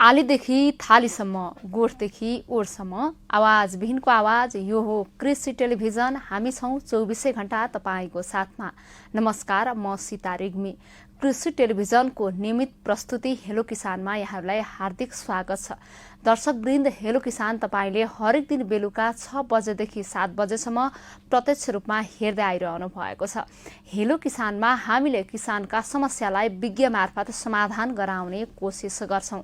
आलीदेखि थालीसम्म, गोठदेखि ओठसम्म, आवाजविहीनको आवाज। यो हो कृषि टेलिभिजन। हामी छौँ 24 घण्टा तपाईँको साथमा। नमस्कार, म सीता रेग्मी। कृषि टेलिभिजनको नियमित प्रस्तुति हेलो किसानमा यहाँहरूलाई हार्दिक स्वागत छ। दर्शकवृन्द, हेलो किसान तपाईँले हरेक दिन बेलुका 6 बजेदेखि 7 बजेसम्म प्रत्यक्ष रूपमा हेर्दै आइरहनु भएको छ। हेलो किसानमा हामीले किसानका समस्यालाई विज्ञ मार्फत समाधान गराउने कोसिस गर्छौं।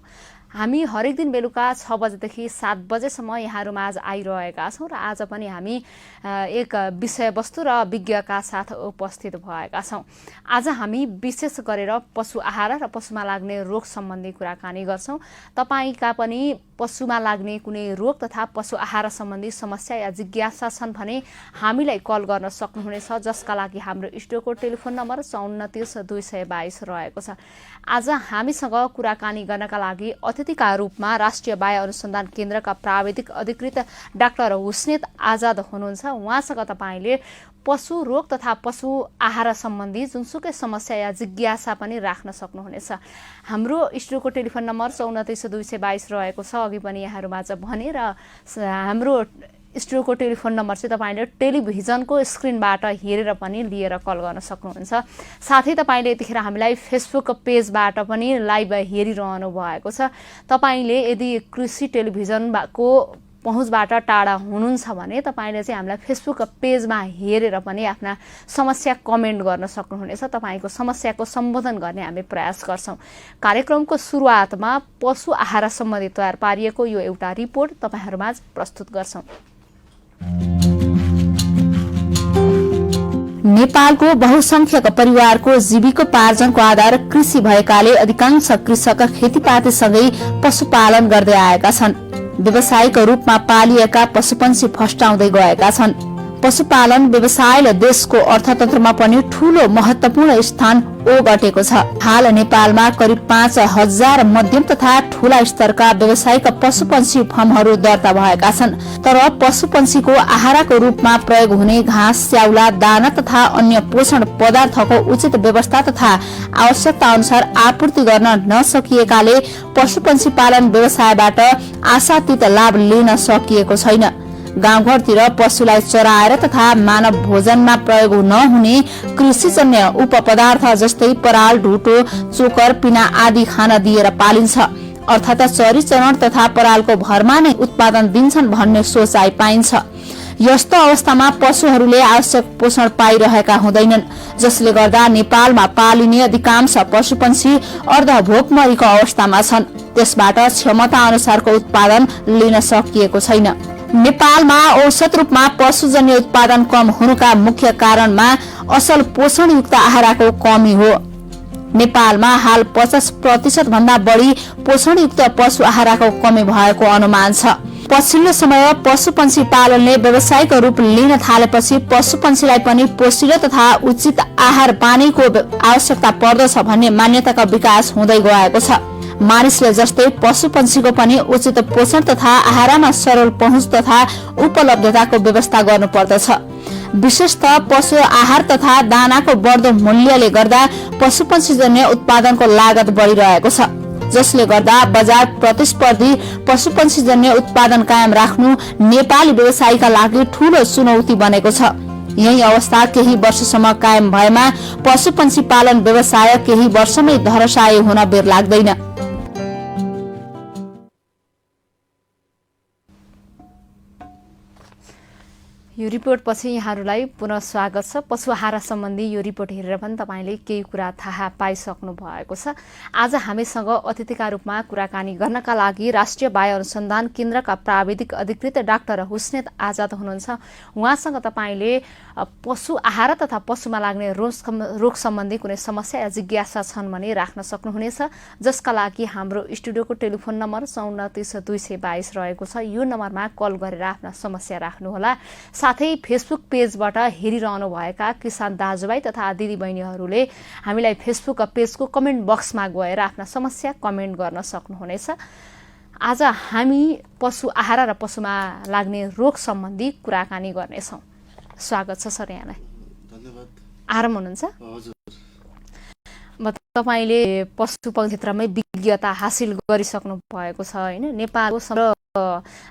हामी हरेक दिन बेलुका 6 बजेदेखि 7 बजेसम्म यहाँहरूमाझ आइरहेका छौँ र आज पनि हामी एक विषयवस्तु र विज्ञका साथ उपस्थित भएका छौँ। आज हामी विशेष गरेर पशु आहार र पशुमा लाग्ने रोग सम्बन्धी कुराकानी गर्छौँ। तपाईँका पनि पशुमा लाग्ने कुनै रोग तथा पशु आहार सम्बन्धी समस्या या जिज्ञासा छन् भने हामीलाई कल गर्न सक्नुहुनेछ, जसका लागि हाम्रो स्टुडियोको टेलिफोन नम्बर 54 30 222 रहेको छ। आज हामीसँग कुराकानी गर्नका लागि अतिथिका रूपमा राष्ट्रिय बाह्य अनुसन्धान केन्द्रका प्राविधिक अधिकृत डाक्टर हुस्नेत आजाद हुनुहुन्छ। उहाँसँग तपाईँले पशु रोग तथा पशु आहार सम्बन्धी जुनसुकै समस्या या जिज्ञासा पनि राख्न सक्नुहुनेछ। हाम्रो स्टुडियोको टेलिफोन नम्बर 34 222 रहेको छ, अघि पनि यहाँहरूमा चाहिँ भने, र हाम्रो स्टुडियोको टेलिफोन नम्बर चाहिँ तपाईँले टेलिभिजनको स्क्रिनबाट हेरेर पनि लिएर कल गर्न सक्नुहुन्छ। साथै तपाईँले यतिखेर हामीलाई फेसबुक पेजबाट पनि लाइभ हेरिरहनु भएको छ। तपाईँले यदि कृषि टेलिभिजनको पहुँचबाट टाढा हुनुहुन्छ भने तपाईँले चाहिँ हामीलाई फेसबुक पेजमा हेरेर पनि आफ्ना समस्या कमेन्ट गर्न सक्नुहुनेछ। तपाईँको समस्याको सम्बोधन गर्ने हामी प्रयास गर्छौँ। कार्यक्रमको सुरुवातमा पशु आहार सम्बन्धी तयार पारिएको यो एउटा रिपोर्ट तपाईँहरूमाझ प्रस्तुत गर्छौँ। नेपालको बहुसंख्यक परिवारको जीविकोपार्जनको आधार कृषि भएकाले अधिकांश कृषक खेतीपातीसँगै पशुपालन गर्दै आएका छन्। व्यावसायिक रूपमा पालिएका पशुपन्छी फस्टाउँदै गएका छन्। पशुपालन व्यवसायले देशको अर्थतन्त्रमा पनि ठूलो महत्वपूर्ण स्थान ओगटेको छ। हाल नेपालमा करिब 5000 मध्यम तथा ठूला स्तरका व्यावसायिक पशुपन्छी फार्महरू दर्ता भएका छन्। तर पशुपन्छीको आहारको रूपमा प्रयोग हुने घाँस, स्याउला, दाना तथा अन्य पोषण पदार्थको उचित व्यवस्था तथा आवश्यकता अनुसार आपूर्ति गर्न नसकिएकाले पशुपन्छी पालन व्यवसायबाट आशातीत लाभ लिन सकिएको छैन। गाउँघरतिर पशुलाई चराएर तथा मानव भोजनमा प्रयोग नहुने कृषिजन्य उपपदार्थ जस्तै पराल, ढुटो, चोकर, पिना आदि खान दिएर पालिन्छ। अर्थात् चरीचरण तथा परालको भरमा नै उत्पादन दिन्छन् भन्ने सोचाइ पाइन्छ। यस्तो अवस्थामा पशुहरूले आवश्यक पोषण पाइरहेका हुँदैनन्, जसले गर्दा नेपालमा पालिने अधिकांश पशुपन्छी अर्धभोकमरीको अवस्थामा छन्। त्यसबाट क्षमता अनुसारको उत्पादन लिन सकिएको छैन। नेपालमा औसत रूपमा पशुजन्य उत्पादन कम हुनुका मुख्य कारणमा असल पोषणयुक्त आहारको कमी हो। नेपालमा हाल 50% भन्दा बढी पोषणयुक्त पशु आहारको कमी भएको अनुमान छ। पछिल्लो समय पशुपन्छी पालनले व्यावसायिक रूप लिन थालेपछि पशुपन्छीलाई पनि पोषिलो तथा उचित आहार पानीको आवश्यकता पर्दछ भन्ने मान्यताको विकास हुँदै गएको छ। मानिसले जस्तै पशुपन्छीको पनि उचित पोषण तथा आहारमा सरल पहुँच तथा उपलब्धताको व्यवस्था गर्नुपर्दछ। विशेषतः पशु आहार तथा दानाको बढ्दो मूल्यले गर्दा पशुपन्छीजन्य उत्पादनको लागत बढिरहेको छ, जसले गर्दा बजार प्रतिस्पर्धी पशुपन्छीजन्य उत्पादन कायम राख्नु नेपाली व्यवसायीका लागि ठूलो चुनौती बनेको छ। यही अवस्था केही वर्षसम्म कायम भएमा पशुपन्छी पालन व्यवसाय केही वर्षमै धराशायी हुन बेर लाग्दैन। यो रिपोर्ट पछि यहाँहरूलाई पुनः स्वागत छ। पशु आहार सम्बन्धी यो रिपोर्ट हेरेर पनि तपाईँले केही कुरा थाहा पाइसक्नु भएको छ। आज हामीसँग अतिथिका रूपमा कुराकानी गर्नका लागि राष्ट्रिय बाह्य अनुसन्धान केन्द्रका प्राविधिक अधिकृत डाक्टर हुस्नेत आजाद हुनुहुन्छ। उहाँसँग तपाईँले पशु आहार तथा पशुमा लाग्ने रोग सम्बन्धी कुनै समस्या या जिज्ञासा छन् भने राख्न सक्नुहुनेछ, जसका लागि हाम्रो स्टुडियोको टेलिफोन नम्बर 34 222 रहेको छ। यो नम्बरमा कल गरेर आफ्ना समस्या राख्नुहोला। साथै फेसबुक पेजबाट हेरिरहनु भएका किसान दाजुभाइ तथा दिदीबहिनीहरूले हामीलाई फेसबुक पेजको कमेन्ट बक्समा गएर आफ्ना समस्या कमेन्ट गर्न सक्नुहुनेछ। आज हामी पशु आहार र पशुमा लाग्ने रोग सम्बन्धी कुराकानी गर्नेछौँ। स्वागत छ सर यहाँलाई। धन्यवाद। आराम हुनुहुन्छ? हजुर। तपाईले पशुपालन क्षेत्रमै विज्ञता हासिल गरिसक्नु भएको छ हैन। नेपालको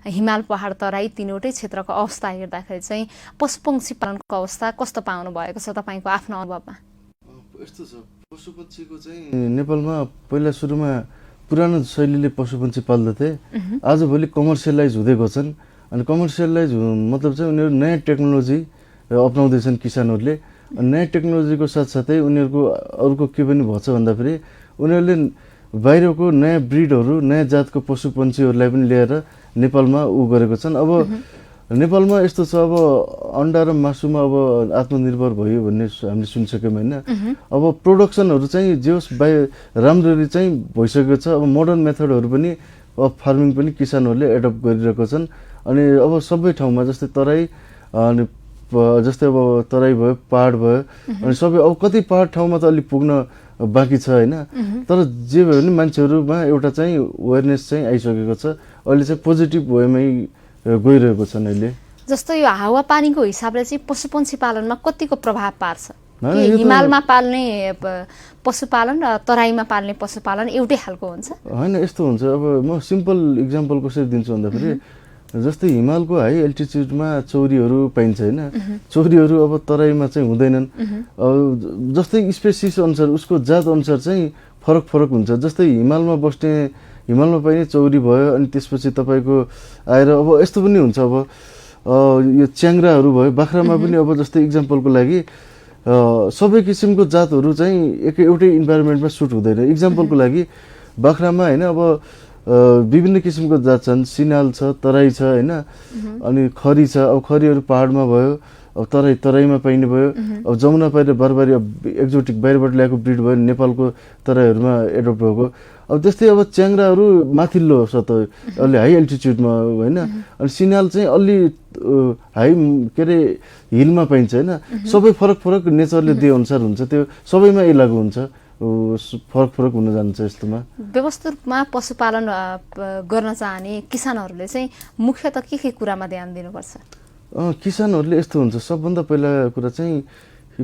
हिमाल पहाड तराई तीनवटै क्षेत्रको अवस्था हेर्दाखेरि चाहिँ पशुपक्षी पालनको अवस्था कस्तो पाउनु भएको छ तपाईको आफ्नो अनुभवमा? यस्तो छ, पशुपक्षीको चाहिँ नेपालमा पहिला सुरुमा पुरानो शैलीले पशुपक्षी पाल्दथे, आजभोलि कमर्सियलाइज हुँदै गएछन्। अनि कमर्सियलाइज मतलब चाहिँ उनीहरू नयाँ टेक्नोलोजी अपनाउँदैछन् किसानहरूले। नयाँ टेक्नोलोजीको साथसाथै उनीहरूको अर्को के पनि भन्छ भन्दाखेरि उनीहरूले बाहिरको नयाँ ब्रिडहरू नयाँ जातको पशुपन्छीहरूलाई पनि ल्याएर नेपालमा गरेको छन्। अब नेपालमा यस्तो छ, अब अन्डा र मासुमा अब आत्मनिर्भर भयो भन्ने हामीले सुनिसक्यौँ होइन। अब प्रोडक्सनहरू चाहिँ जे होस् राम्ररी चाहिँ भइसकेको छ। अब मोडर्न मेथडहरू पनि फार्मिङ पनि किसानहरूले एडप्ट गरिरहेको छन्। अनि अब सबै ठाउँमा जस्तै तराई अनि जस्तै अब तराई भयो, पहाड भयो, अनि सबै अब कति पहाड ठाउँमा त अलिक पुग्न बाँकी छ होइन। तर जे भयो भने मान्छेहरूमा एउटा चाहिँ अवेरनेस चाहिँ आइसकेको छ। अहिले चाहिँ पोजिटिभ वेमै गइरहेको छन् अहिले। जस्तो यो हावापानीको हिसाबले चाहिँ पशुपक्षी पालनमा कतिको प्रभाव पार्छ? हिमालमा पाल्ने पशुपालन र तराईमा पाल्ने पशुपालन एउटै खालको हुन्छ? होइन, यस्तो हुन्छ। अब म सिम्पल इक्जाम्पल कसरी दिन्छु भन्दाखेरि जस्तै हिमालको हाई एल्टिच्युडमा चौरीहरू पाइन्छ होइन। चौरीहरू अब तराईमा चाहिँ हुँदैनन्। जस्तै स्पेसिस अनुसार उसको जात अनुसार चाहिँ फरक फरक हुन्छ। जस्तै हिमालमा बस्ने हिमालमा पाइने चौरी भयो, अनि त्यसपछि तपाईँको आएर अब यस्तो पनि हुन्छ। अब यो च्याङ्राहरू भयो, बाख्रामा पनि अब जस्तै इक्जाम्पलको लागि सबै किसिमको जातहरू चाहिँ एउटै इन्भाइरोमेन्टमा सुट हुँदैन। इक्जाम्पलको लागि बाख्रामा होइन अब विभिन्न किसिमको जात छन्। सिनाल छ, तराई छ होइन, अनि खरी छ। अब खरीहरू पहाडमा भयो, अब तराईमा पाइने भयो। अब जमुना पाइने बारबारी एक्जोटिक बाहिरबाट ल्याएको ब्रिड भयो, नेपालको तराईहरूमा एडप्ट भएको। अब त्यस्तै अब च्याङ्राहरू माथिल्लो सतह अलि हाई एल्टिच्युडमा होइन। अनि सिनाल चाहिँ अलि हाई के अरे हिलमा पाइन्छ होइन। सबै फरक फरक नेचरले दिए अनुसार हुन्छ, त्यो सबैमा यही लागु हुन्छ। फरक फरक हुन जान्छ। यस्तोमा व्यवस्थित रूपमा पशुपालन गर्न चाहने किसानहरूले चाहिँ मुख्यतः के कुरामा ध्यान दिनुपर्छ? किसानहरूले यस्तो हुन्छ, सबभन्दा पहिला कुरा चाहिँ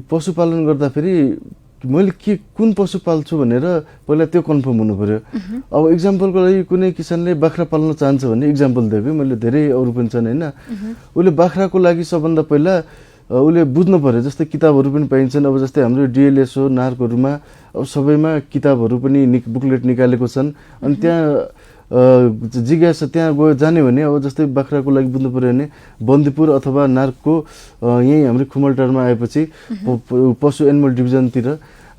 पशुपालन गर्दाखेरि मैले कुन पशु पाल्छु भनेर पहिला त्यो कन्फर्म हुनु पर्यो। अब इक्जाम्पलको लागि कुनै किसानले बाख्रा पाल्न चाहन्छ भने इक्जाम्पल दिएको, मैले धेरै अरू पनि छन् होइन। उसले बाख्राको लागि सबभन्दा पहिला उसले बुझ्नु पर्यो। जस्तै किताबहरू पनि पाइन्छन्। अब जस्तै हाम्रो डिएलएसओ नार्कहरूमा अब सबैमा किताबहरू पनि बुकलेट निकालेको छन्। अनि त्यहाँ जिज्ञासा त्यहाँ गयो जाने भने अब जस्तै बाख्राको लागि बुझ्नु पऱ्यो भने बन्दीपुर अथवा नार्कको यहीँ हाम्रो खुमलटारमा आएपछि पशु एनिमल डिभिजनतिर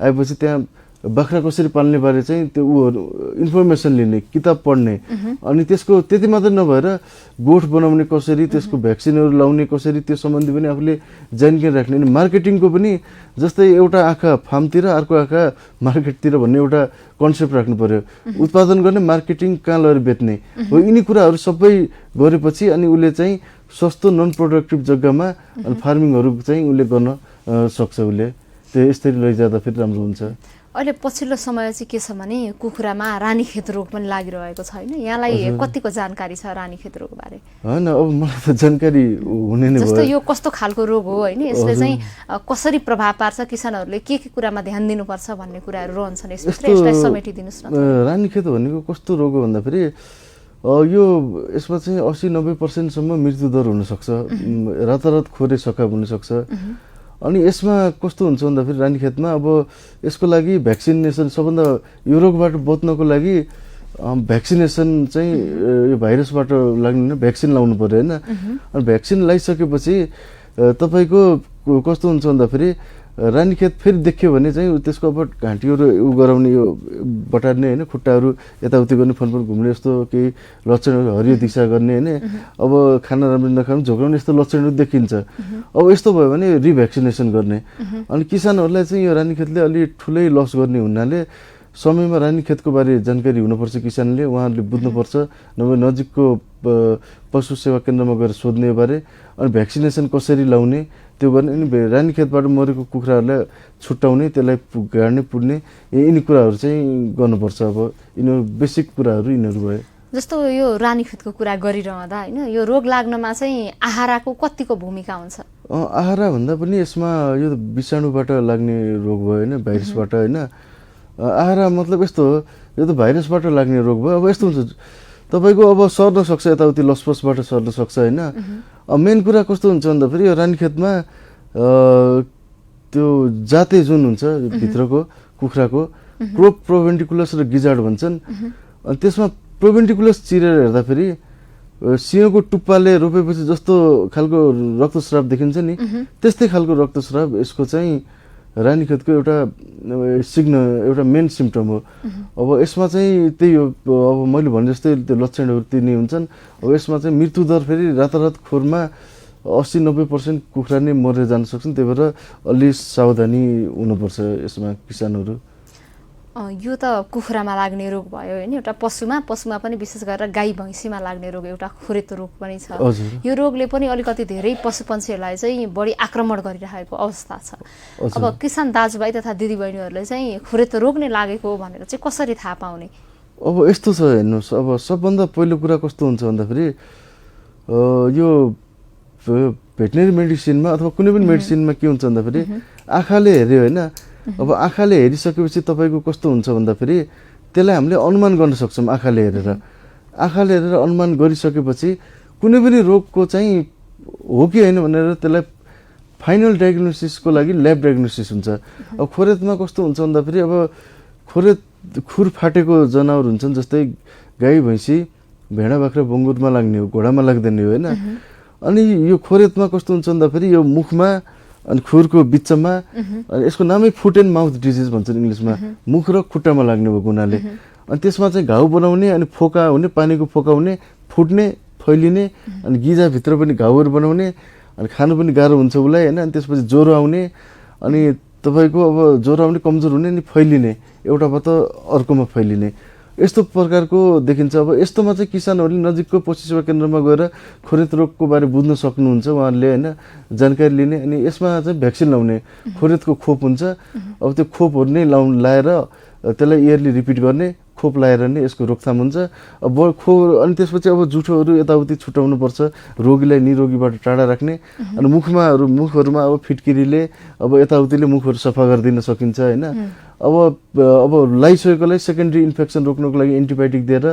आएपछि त्यहाँ बाख्रा कसरी पाल्ने बारे चाहिँ त्यो इन्फर्मेसन लिने, किताब पढ्ने। अनि त्यसको त्यति मात्रै नभएर गोठ बनाउने कसरी, त्यसको भ्याक्सिनहरू लाउने कसरी, त्यो सम्बन्धी पनि आफूले जानकारी राख्ने। अनि मार्केटिङको पनि जस्तै एउटा आँखा फार्मतिर अर्को आँखा मार्केटतिर भन्ने एउटा कन्सेप्ट राख्नु पर्यो। उत्पादन गर्ने, मार्केटिङ कहाँ लगेर बेच्ने हो, यिनी कुराहरू सबै गरेपछि अनि उसले चाहिँ सस्तो नन प्रोडक्टिभ जग्गामा फार्मिङहरू चाहिँ उसले गर्न सक्छ। उसले त्यो यसरी लैजाँदा फेरि राम्रो हुन्छ। अहिले पछिल्लो समय चाहिँ के छ भने कुखुरामा रानीखेत रोग पनि लागिरहेको छ होइन। यहाँलाई कतिको जानकारी छ रानीखेत रोग बारे? होइन, अब मलाई त जानकारी हुने नै भयो। जस्तो यो कस्तो खालको रोग हो होइन, यसले चाहिँ कसरी प्रभाव पार्छ, किसानहरूले के कुरामा ध्यान दिनुपर्छ भन्ने कुराहरू रहन्छन्, यसलाई समेटिदिनुस् न। रानीखेत भनेको कस्तो रोग हो भन्दाखेरि यो यसमा चाहिँ 80-90% मृत्युदर हुनसक्छ। रातारात खोरे सकाप हुनसक्छ। अनि यसमा कस्तो हुन्छ भन्दाखेरि रानीखेतमा अब यसको लागि भ्याक्सिनेसन सबभन्दा यो रोगबाट बच्नको लागि भ्याक्सिनेसन चाहिँ यो भाइरसबाट लाग्ने भ्याक्सिन लाउनु पर्यो होइन। अनि भ्याक्सिन लगाइसकेपछि तपाईँको कस्तो हुन्छ भन्दाखेरि रानीखेत फेरि देख्यो भने चाहिँ त्यसको अब घाँटीहरू गराउने, यो बटार्ने होइन, खुट्टाहरू यताउति गर्ने, फनफन घुम्ने, यस्तो केही लक्षणहरू, हरियो दिशा गर्ने होइन। अब खाना राम्रो नखानु, झोक्राउने, यस्तो लक्षणहरू देखिन्छ। अब यस्तो भयो भने रिभ्याक्सिनेसन गर्ने। अनि किसानहरूलाई चाहिँ यो रानीखेतले अलि ठुलै लस गर्ने हुनाले समयमा रानीखेतको बारे जानकारी हुनुपर्छ। किसानले उहाँहरूले बुझ्नुपर्छ, नभए नजिकको पशु सेवा केन्द्रमा गएर सोध्ने बारे, अनि भ्याक्सिनेसन कसरी लाउने त्यो गर्ने। अनि रानीखेतबाट मरेको कुखुराहरूलाई छुट्याउने, त्यसलाई गाड्ने, पुड्ने, यिनी कुराहरू चाहिँ गर्नुपर्छ। अब यिनीहरू बेसिक कुराहरू यिनीहरू भयो। जस्तो यो रानीखेतको कुरा गरिरहँदा होइन, यो रोग लाग्नमा चाहिँ आहाराको कतिको भूमिका हुन्छ? आहारा भन्दा पनि यसमा यो विषाणुबाट लाग्ने रोग भयो होइन, भाइरसबाट होइन। आहारा मतलब यस्तो हो, यो त भाइरसबाट लाग्ने रोग भयो। अब यस्तो हुन्छ तपाईँको अब सर्न सक्छ, यताउति लसपसबाट सर्न सक्छ होइन। मेन कुरा कस्तो हुन्छ भन्दाखेरि यो रानीखेतमा त्यो जाते जुन हुन्छ भित्रको कुखुराको प्रोभेन्टिकुलस र गिजार्ड भन्छन्। अनि त्यसमा प्रोभेन्टिकुलस चिरेर हेर्दाखेरि सिंहको टुप्पाले रोपेपछि जस्तो खालको रक्तस्राव देखिन्छ नि, त्यस्तै खालको रक्तस्राव यसको चाहिँ रानीखेतको एउटा एउटा मेन सिम्पटम हो। अब यसमा चाहिँ त्यही हो, अब मैले भने जस्तै त्यो लक्षणहरू तिनी हुन्छन्। अब यसमा चाहिँ मृत्युदर फेरि रातारात खोरमा 80-90% कुखुरा नै मरेर जान सक्छन्। त्यही भएर अलि सावधानी हुनुपर्छ यसमा किसानहरू। यो त कुखुरामा लाग्ने रोग भयो होइन, एउटा पशुमा पनि विशेष गरेर गाई भैँसीमा लाग्ने रोग एउटा खुरेत रोग पनि छ। यो रोगले पनि अलिकति धेरै पशुपन्छीहरूलाई चाहिँ बढी आक्रमण गरिरहेको अवस्था छ। अब किसान दाजुभाइ तथा दिदीबहिनीहरूले चाहिँ खुरेत रोग नै लागेको हो भनेर चाहिँ कसरी थाहा पाउने? अब यस्तो छ हेर्नुहोस्, अब सबभन्दा पहिलो कुरा कस्तो हुन्छ भन्दाखेरि यो भेटनेरी मेडिसिनमा अथवा कुनै पनि मेडिसिनमा के हुन्छ भन्दाखेरि आँखाले हेऱ्यो होइन। अब आँखाले हेरिसकेपछि तपाईँको कस्तो हुन्छ भन्दाखेरि त्यसलाई हामीले अनुमान गर्न सक्छौँ। आँखाले हेरेर अनुमान गरिसकेपछि कुनै पनि रोगको चाहिँ हो कि होइन भनेर त्यसलाई फाइनल डायग्नोसिसको लागि ल्याब डायग्नोसिस हुन्छ। अब खोरेतमा कस्तो हुन्छ भन्दाखेरि अब खुर फाटेको जनावर हुन्छन्, जस्तै गाई भैँसी भेडा बाख्रा बङ्गुरमा लाग्ने हो, घोडामा लाग्दैन हो होइन। अनि यो खोरेतमा कस्तो हुन्छ भन्दाखेरि यो मुखमा अनि खुरको बिचमा, अनि यसको नामै फुट एन्ड माउथ डिजिज भन्छन् इङ्ग्लिसमा, मुख र खुट्टामा लाग्ने भएको हुनाले अनि त्यसमा चाहिँ घाउ बनाउने अनि फोका हुने, पानीको फोका हुने, फुट्ने, फैलिने, अनि गिजाभित्र पनि घाउहरू बनाउने, अनि खानु पनि गाह्रो हुन्छ उसलाई होइन। अनि त्यसपछि ज्वरो आउने, अनि तपाईँको अब ज्वरो आउने, कमजोर हुने, अनि फैलिने, एउटाबाट अर्कोमा फैलिने, यस्तो प्रकारको देखिन्छ। अब यस्तोमा चाहिँ किसानहरूले नजिकको पशु सेवा केन्द्रमा गएर खोरेत रोगको बारे बुझ्न सक्नुहुन्छ उहाँहरूले होइन, जानकारी लिने। अनि यसमा चाहिँ भ्याक्सिन लाउने, खोरेतको खोप हुन्छ। अब त्यो खोपहरू नै लाएर त्यसलाई इयरली रिपिट गर्ने, खोप लाएर नै यसको रोकथाम हुन्छ। अब अनि त्यसपछि अब जुठोहरू यताउति छुट्याउनुपर्छ, रोगीलाई निरोगीबाट टाढा राख्ने। अनि मुखहरूमा अब फिटकिरीले अब यताउतिले मुखहरू सफा गरिदिन सकिन्छ होइन। अब लगाइसकेकोलाई सेकेन्डरी इन्फेक्सन रोक्नको लागि एन्टिबायोटिक दिएर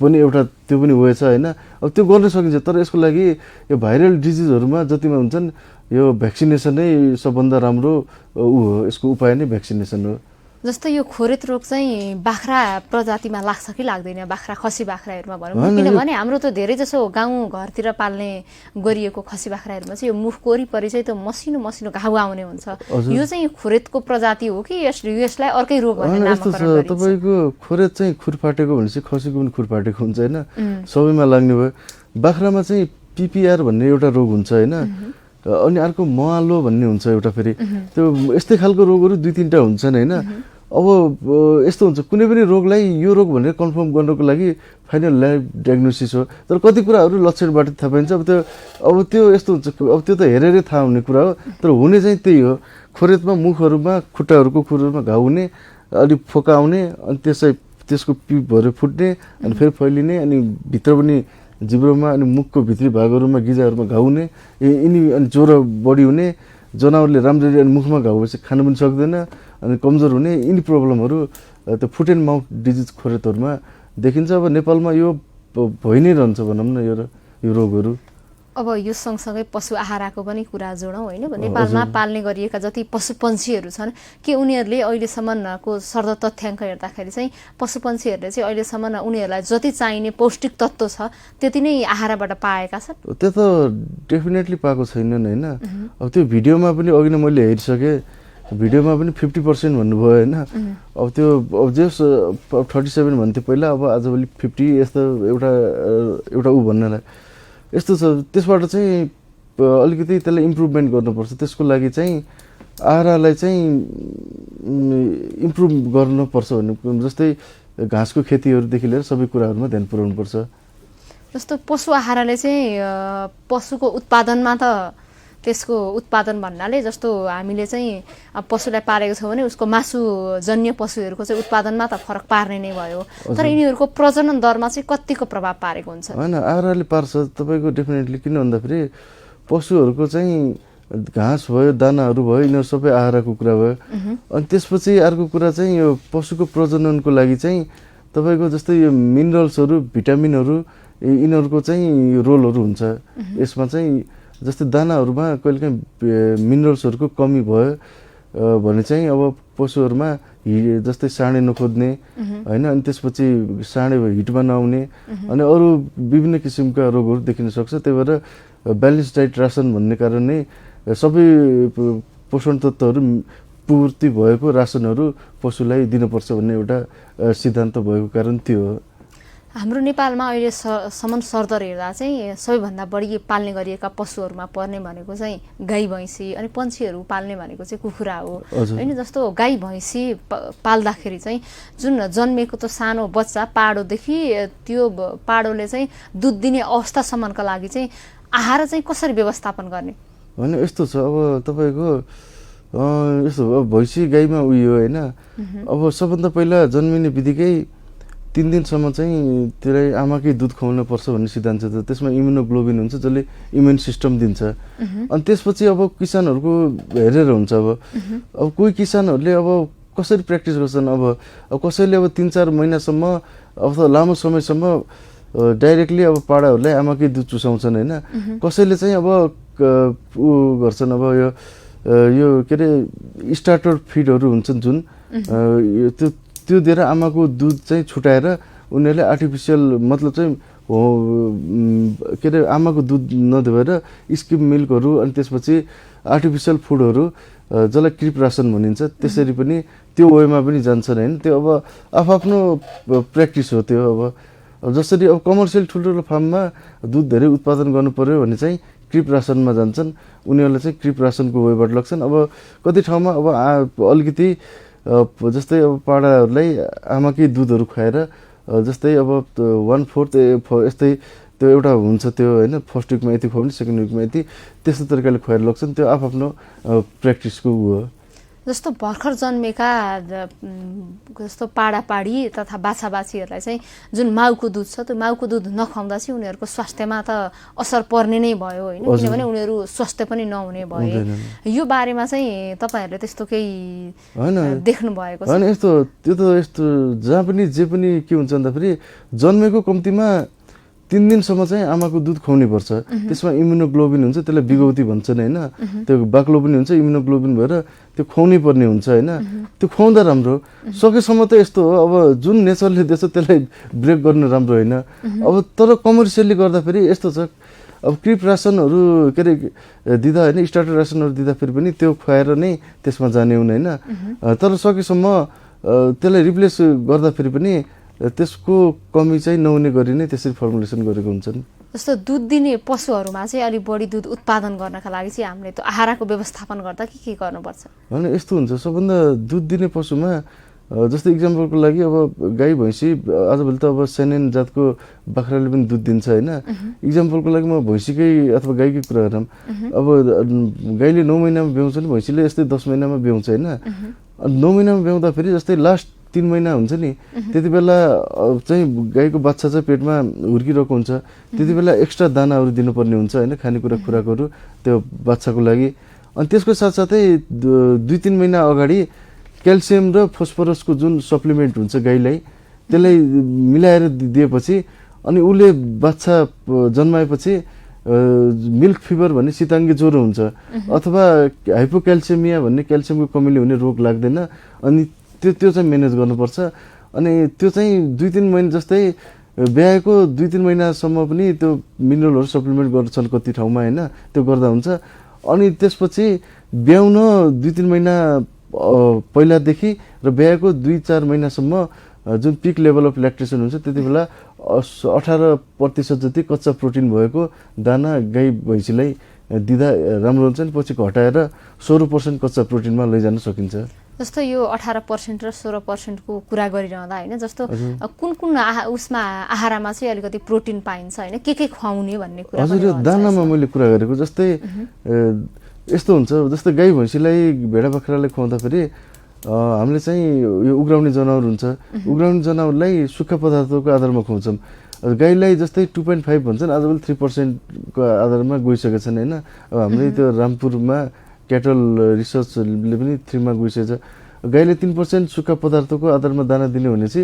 पनि एउटा त्यो पनि वे छ होइन। अब त्यो गर्न सकिन्छ, तर यसको लागि यो भाइरल डिजिजहरूमा जतिमा हुन्छन् यो भ्याक्सिनेसनै सबभन्दा राम्रो हो, यसको उपाय नै भ्याक्सिनेसन हो। जस्तो यो खोरेत रोग चाहिँ बाख्रा प्रजातिमा लाग्छ कि लाग्दैन? बाख्रा खसी बाख्राहरूमा भनौँ, किनभने हाम्रो त धेरै जसो गाउँ घरतिर पाल्ने गरिएको खसी बाख्राहरूमा चाहिँ यो मुखको वरिपरि चाहिँ त्यो मसिनो घाउ आउने हुन्छ। यो चाहिँ खोरेतको प्रजाति हो कि यसलाई अर्कै रोग भनेर नामकरण गरिन्छ? तपाईँको खोरेत चाहिँ खुर फाटेको भनेपछि खसीको पनि खुर फाटेको हुन्छ होइन, सबैमा लाग्ने भयो। बाख्रामा चाहिँ पिपिआर भन्ने एउटा रोग हुन्छ होइन, अनि अर्को मआलो भन्ने हुन्छ एउटा फेरि। त्यो यस्तै खालको रोगहरू 2-3टा हुन्छन् होइन। अब यस्तो हुन्छ, कुनै पनि रोगलाई यो रोग भनेर कन्फर्म गर्नको लागि फाइनल ल्याब डायग्नोसिस हो, तर कति कुराहरू लक्षणबाट थाहा पाइन्छ। अब त्यो यस्तो हुन्छ, अब त्यो त हेरेरै थाहा हुने कुरा हो, तर हुने चाहिँ त्यही हो। खोरेतमा मुखहरूमा, खुट्टाहरूको खुरहरूमा घाउ हुने, अलिक फोका आउने, अनि त्यसको पिपहरू फुट्ने, अनि फेरि फैलिने, अनि भित्र पनि जिब्रोमा अनि मुखको भित्री भागहरूमा गिजाहरूमा घाउ हुने, अनि ज्वरो बढी हुने, जनावरले राम्ररी अनि मुखमा घाउ भएपछि खानु पनि सक्दैन, अनि कमजोर हुने, यिनी प्रब्लमहरू त्यो फुट एन्ड माउथ डिजिज खोरेतहरूमा देखिन्छ। अब नेपालमा यो भइ नै रहन्छ भनौँ न यो रोगहरू। अब यो सँगसँगै पशु आहाराको पनि कुरा जोडौँ होइन। नेपालमा पाल्ने गरिएका जति पशुपन्छीहरू छन्, के उनीहरूले अहिलेसम्मको सर्द तथ्याङ्क हेर्दाखेरि चाहिँ पशुपन्छीहरूले चाहिँ अहिलेसम्म उनीहरूलाई जति चाहिने पौष्टिक तत्त्व छ त्यति नै आहाराबाट पाएका छन्? त्यो त डेफिनेटली पाएको छैनन् होइन। अब त्यो भिडियोमा पनि अघि नै मैले हेरिसकेँ, भिडियोमा पनि 50% भन्नुभयो होइन। अब त्यो जस 37 भन्थ्यो पहिला, अब आजभोलि 50, यस्तो एउटा भन्नलाई यस्तो छ। त्यसबाट चाहिँ अलिकति त्यसलाई इम्प्रुभमेन्ट गर्नुपर्छ। त्यसको लागि चाहिँ आहारालाई चाहिँ इम्प्रुभ गर्नुपर्छ भन्ने, जस्तै घाँसको खेतीहरूदेखि लिएर सबै कुराहरूमा ध्यान पुर्याउनुपर्छ। जस्तो पशु आहाराले चाहिँ पशुको उत्पादनमा त, त्यसको उत्पादन भन्नाले जस्तो हामीले चाहिँ पशुलाई पालेको छौँ भने उसको मासुजन्य पशुहरूको चाहिँ उत्पादनमा त फरक पार्ने नै भयो, तर यिनीहरूको प्रजनन दरमा चाहिँ कतिको प्रभाव पारेको हुन्छ? होइन, आहाराले पार्छ तपाईँको डेफिनेटली। किन भन्दाखेरि पशुहरूको चाहिँ घाँस भयो, दानाहरू भयो, यिनीहरू सबै आहाराको कुरा भयो। अनि त्यसपछि अर्को कुरा चाहिँ यो पशुको प्रजननको लागि चाहिँ तपाईँको जस्तै यो मिनरल्सहरू, भिटामिनहरू यिनीहरूको चाहिँ रोलहरू हुन्छ यसमा। चाहिँ जस्तै दानाहरूमा कहिलेकाहीँ मिनरल्सहरूको कमी भयो भने चाहिँ अब पशुहरूमा जस्तै साँडे नखोज्ने होइन, अनि त्यसपछि साँडे हिटमा नआउने अनि अरू विभिन्न किसिमका रोगहरू देखिन सक्छ। त्यही भएर ब्यालेन्स डाइट रासन भन्ने कारण नै सबै पोषण तत्त्वहरू पूर्ति भएको रासनहरू पशुलाई दिनुपर्छ भन्ने एउटा सिद्धान्त भएको कारण त्यो हो। हाम्रो नेपालमा अहिलेसम्म सरदर हेर्दा चाहिँ सबैभन्दा बढी पाल्ने गरिएका पशुहरूमा पर्ने भनेको चाहिँ गाई भैँसी, अनि पन्छीहरू पाल्ने भनेको चाहिँ कुखुरा हो होइन। जस्तो गाई भैँसी पाल्दाखेरि चाहिँ जुन जन्मेको त सानो बच्चा पाडोदेखि त्यो पाडोले चाहिँ दुध दिने अवस्थासम्मका लागि चाहिँ आहार चाहिँ कसरी व्यवस्थापन गर्ने? होइन यस्तो छ, अब तपाईँको यस्तो अब भैँसी गाईमा उयो होइन, अब सबभन्दा पहिला जन्मिने बित्तिकै 3 दिनसम्म चाहिँ त्यसलाई आमाकै दुध खुवाउनु पर्छ भन्ने सिद्धान्त छ। त्यसमा इम्युनोग्लोबिन हुन्छ जसले इम्युन सिस्टम दिन्छ। अनि त्यसपछि अब किसानहरूको हेरेर हुन्छ। अब कोही किसानहरूले अब कसरी प्र्याक्टिस गर्छन्, अब कसैले अब 3-4 महिनासम्म अथवा लामो समयसम्म डाइरेक्टली अब पाडाहरूलाई आमाकै दुध चुसाउँछन् होइन। कसैले चाहिँ अब ऊ गर्छन्, अब यो के अरे स्टार्टर फिडहरू हुन्छन् जुन त्यो दिएर आमाको दुध चाहिँ छुटाएर उनीहरूले आर्टिफिसियल मतलब चाहिँ के अरे आमाको दुध नदिएर स्किम मिल्कहरू अनि त्यसपछि आर्टिफिसियल फुडहरू जसलाई क्रिप रासन भनिन्छ त्यसरी पनि त्यो वेमा पनि जान्छन् होइन। त्यो अब आफ्नो प्र्याक्टिस हो त्यो। अब जसरी अब कमर्सियल ठुल्ठुलो फार्ममा दुध धेरै उत्पादन गर्नु पर्यो भने चाहिँ क्रिप रासनमा जान्छन्, उनीहरूले चाहिँ क्रिप रासनको वेबाट लाग्छन्। अब कति ठाउँमा अब अलिकति जस्तै अब पाडाहरूलाई आमाकै दुधहरू खुवाएर जस्तै अब 1/4 यस्तै त्यो एउटा हुन्छ त्यो होइन, फर्स्ट विकमा यति खुवाउने, सेकेन्ड विकमा यति, त्यस्तो तरिकाले खुवाएर लग्छन्। त्यो आफ्नो प्र्याक्टिसको ऊ हो। जस्तो भर्खर जन्मेका जस्तो पाडापाडी तथा बाछाबाछीहरूलाई चाहिँ जुन माउको दुध छ त्यो माउको दुध नखुवाउँदा चाहिँ उनीहरूको स्वास्थ्यमा त असर पर्ने नै भयो होइन, किनभने उनीहरू स्वस्थ पनि नहुने भए। यो बारेमा चाहिँ तपाईँहरूले त्यस्तो केही देख्नु भएको छ? होइन यस्तो त्यो त यस्तो जहाँ पनि जे पनि के हुन्छ भन्दाखेरि जन्मेको कम्तीमा 3 दिनसम्म चाहिँ आमाको दुध खुवाउनै पर्छ। त्यसमा इम्युनोग्लोबिन हुन्छ, त्यसलाई बिगौती भन्छन् होइन। त्यो बाक्लो पनि हुन्छ, इम्युनोग्लोबिन भएर त्यो खुवाउनै पर्ने हुन्छ होइन। त्यो खुवाउँदा राम्रो, सकेसम्म त यस्तो हो अब जुन नेचरले दिएछ त्यसलाई ब्रेक गर्नु राम्रो होइन। अब तर कमर्सियली गर्दाखेरि यस्तो छ, अब क्रिप रासनहरू के अरे दिँदा होइन, स्टार्टर रासनहरू दिँदाखेरि पनि त्यो खुवाएर नै त्यसमा जाने हुन् होइन। तर सकेसम्म त्यसलाई रिप्लेस गर्दाखेरि पनि त्यसको कमी चाहिँ नहुने गरी नै त्यसरी फर्मुलेसन गरेको हुन्छन्। जस्तो दुध दिने पशुहरूमा चाहिँ अलिक बढी दुध उत्पादन गर्नका लागि चाहिँ हामीले त्यो आहारको व्यवस्थापन गर्दा के गर्नुपर्छ? होइन यस्तो हुन्छ, सबभन्दा दुध दिने पशुमा जस्तै इक्जाम्पलको लागि अब गाई भैँसी आजभोलि त अब सेनेन जातको बाख्राले पनि दुध दिन्छ होइन। इक्जाम्पलको लागि म भैँसीकै अथवा गाईकै कुरा गरौँ। अब गाईले 9 महिनामा ब्याउँछ नि, भैँसीले यस्तै 10 महिनामा ब्याउँछ होइन। 9 महिनामा ब्याउँदाखेरि जस्तै लास्ट 3 महिना हुन्छ नि, त्यति बेला चाहिँ गाईको बच्चा चाहिँ पेटमा हुर्किरहेको हुन्छ। त्यति बेला एक्स्ट्रा दानाहरू दिनुपर्ने हुन्छ होइन, खानेकुरा खुराकहरू त्यो बच्चाको लागि। अनि त्यसको साथसाथै 2-3 महिना अगाडि क्याल्सियम र फोस्फरसको जुन सप्लिमेन्ट हुन्छ गाईलाई, त्यसलाई मिलाएर दिएपछि अनि उसले बच्चा जन्माएपछि मिल्क फिभर भन्ने शीताङ्गी ज्वरो हुन्छ अथवा हाइपोक्याल्सियमिया भन्ने क्याल्सियमको कमीले हुने रोग लाग्दैन। अनि त्यो चाहिँ म्यानेज गर्नुपर्छ। अनि त्यो चाहिँ 2-3 महिना जस्तै ब्याएको 2-3 महिनासम्म पनि त्यो मिनरलहरू सप्लिमेन्ट गर्छन् कति ठाउँमा होइन, त्यो गर्दा हुन्छ। अनि त्यसपछि ब्याउन 2-3 महिना पहिलादेखि र ब्याएको 2-4 महिनासम्म जुन पिक लेभल अफ ल्याक्टेसन हुन्छ त्यति बेला 18% जति कच्चा प्रोटिन भएको दाना गाई भैँसीलाई दिँदा राम्रो हुन्छ नि। पछि घटाएर 16% कच्चा प्रोटिनमा लैजान सकिन्छ। जस्तो यो 18% र 16% को कुरा गरिरहँदा होइन, जस्तो कुन उसमा आहारमा चाहिँ अलिकति प्रोटिन पाइन्छ होइन, के खुवाउने भन्ने कुरा? हजुर यो दानामा मैले कुरा गरेको जस्तै यस्तो हुन्छ, जस्तै गाई भैँसीलाई भेडा बाख्रालाई खुवाउँदाखेरि हामीले चाहिँ यो उग्राउने जनावर हुन्छ, उग्राउने जनावरलाई सुक्खा पदार्थको आधारमा खुवाउँछौँ। गाईलाई जस्तै 2.5 भन्छन्, आजभोलि 3% को आधारमा गइसकेका छन् होइन। अब हाम्रै त्यो रामपुरमा क्याटल रिसर्चले पनि 3 मा गइसकेछ। गाईले 3% सुक्खा पदार्थको आधारमा दाना दिने भनेपछि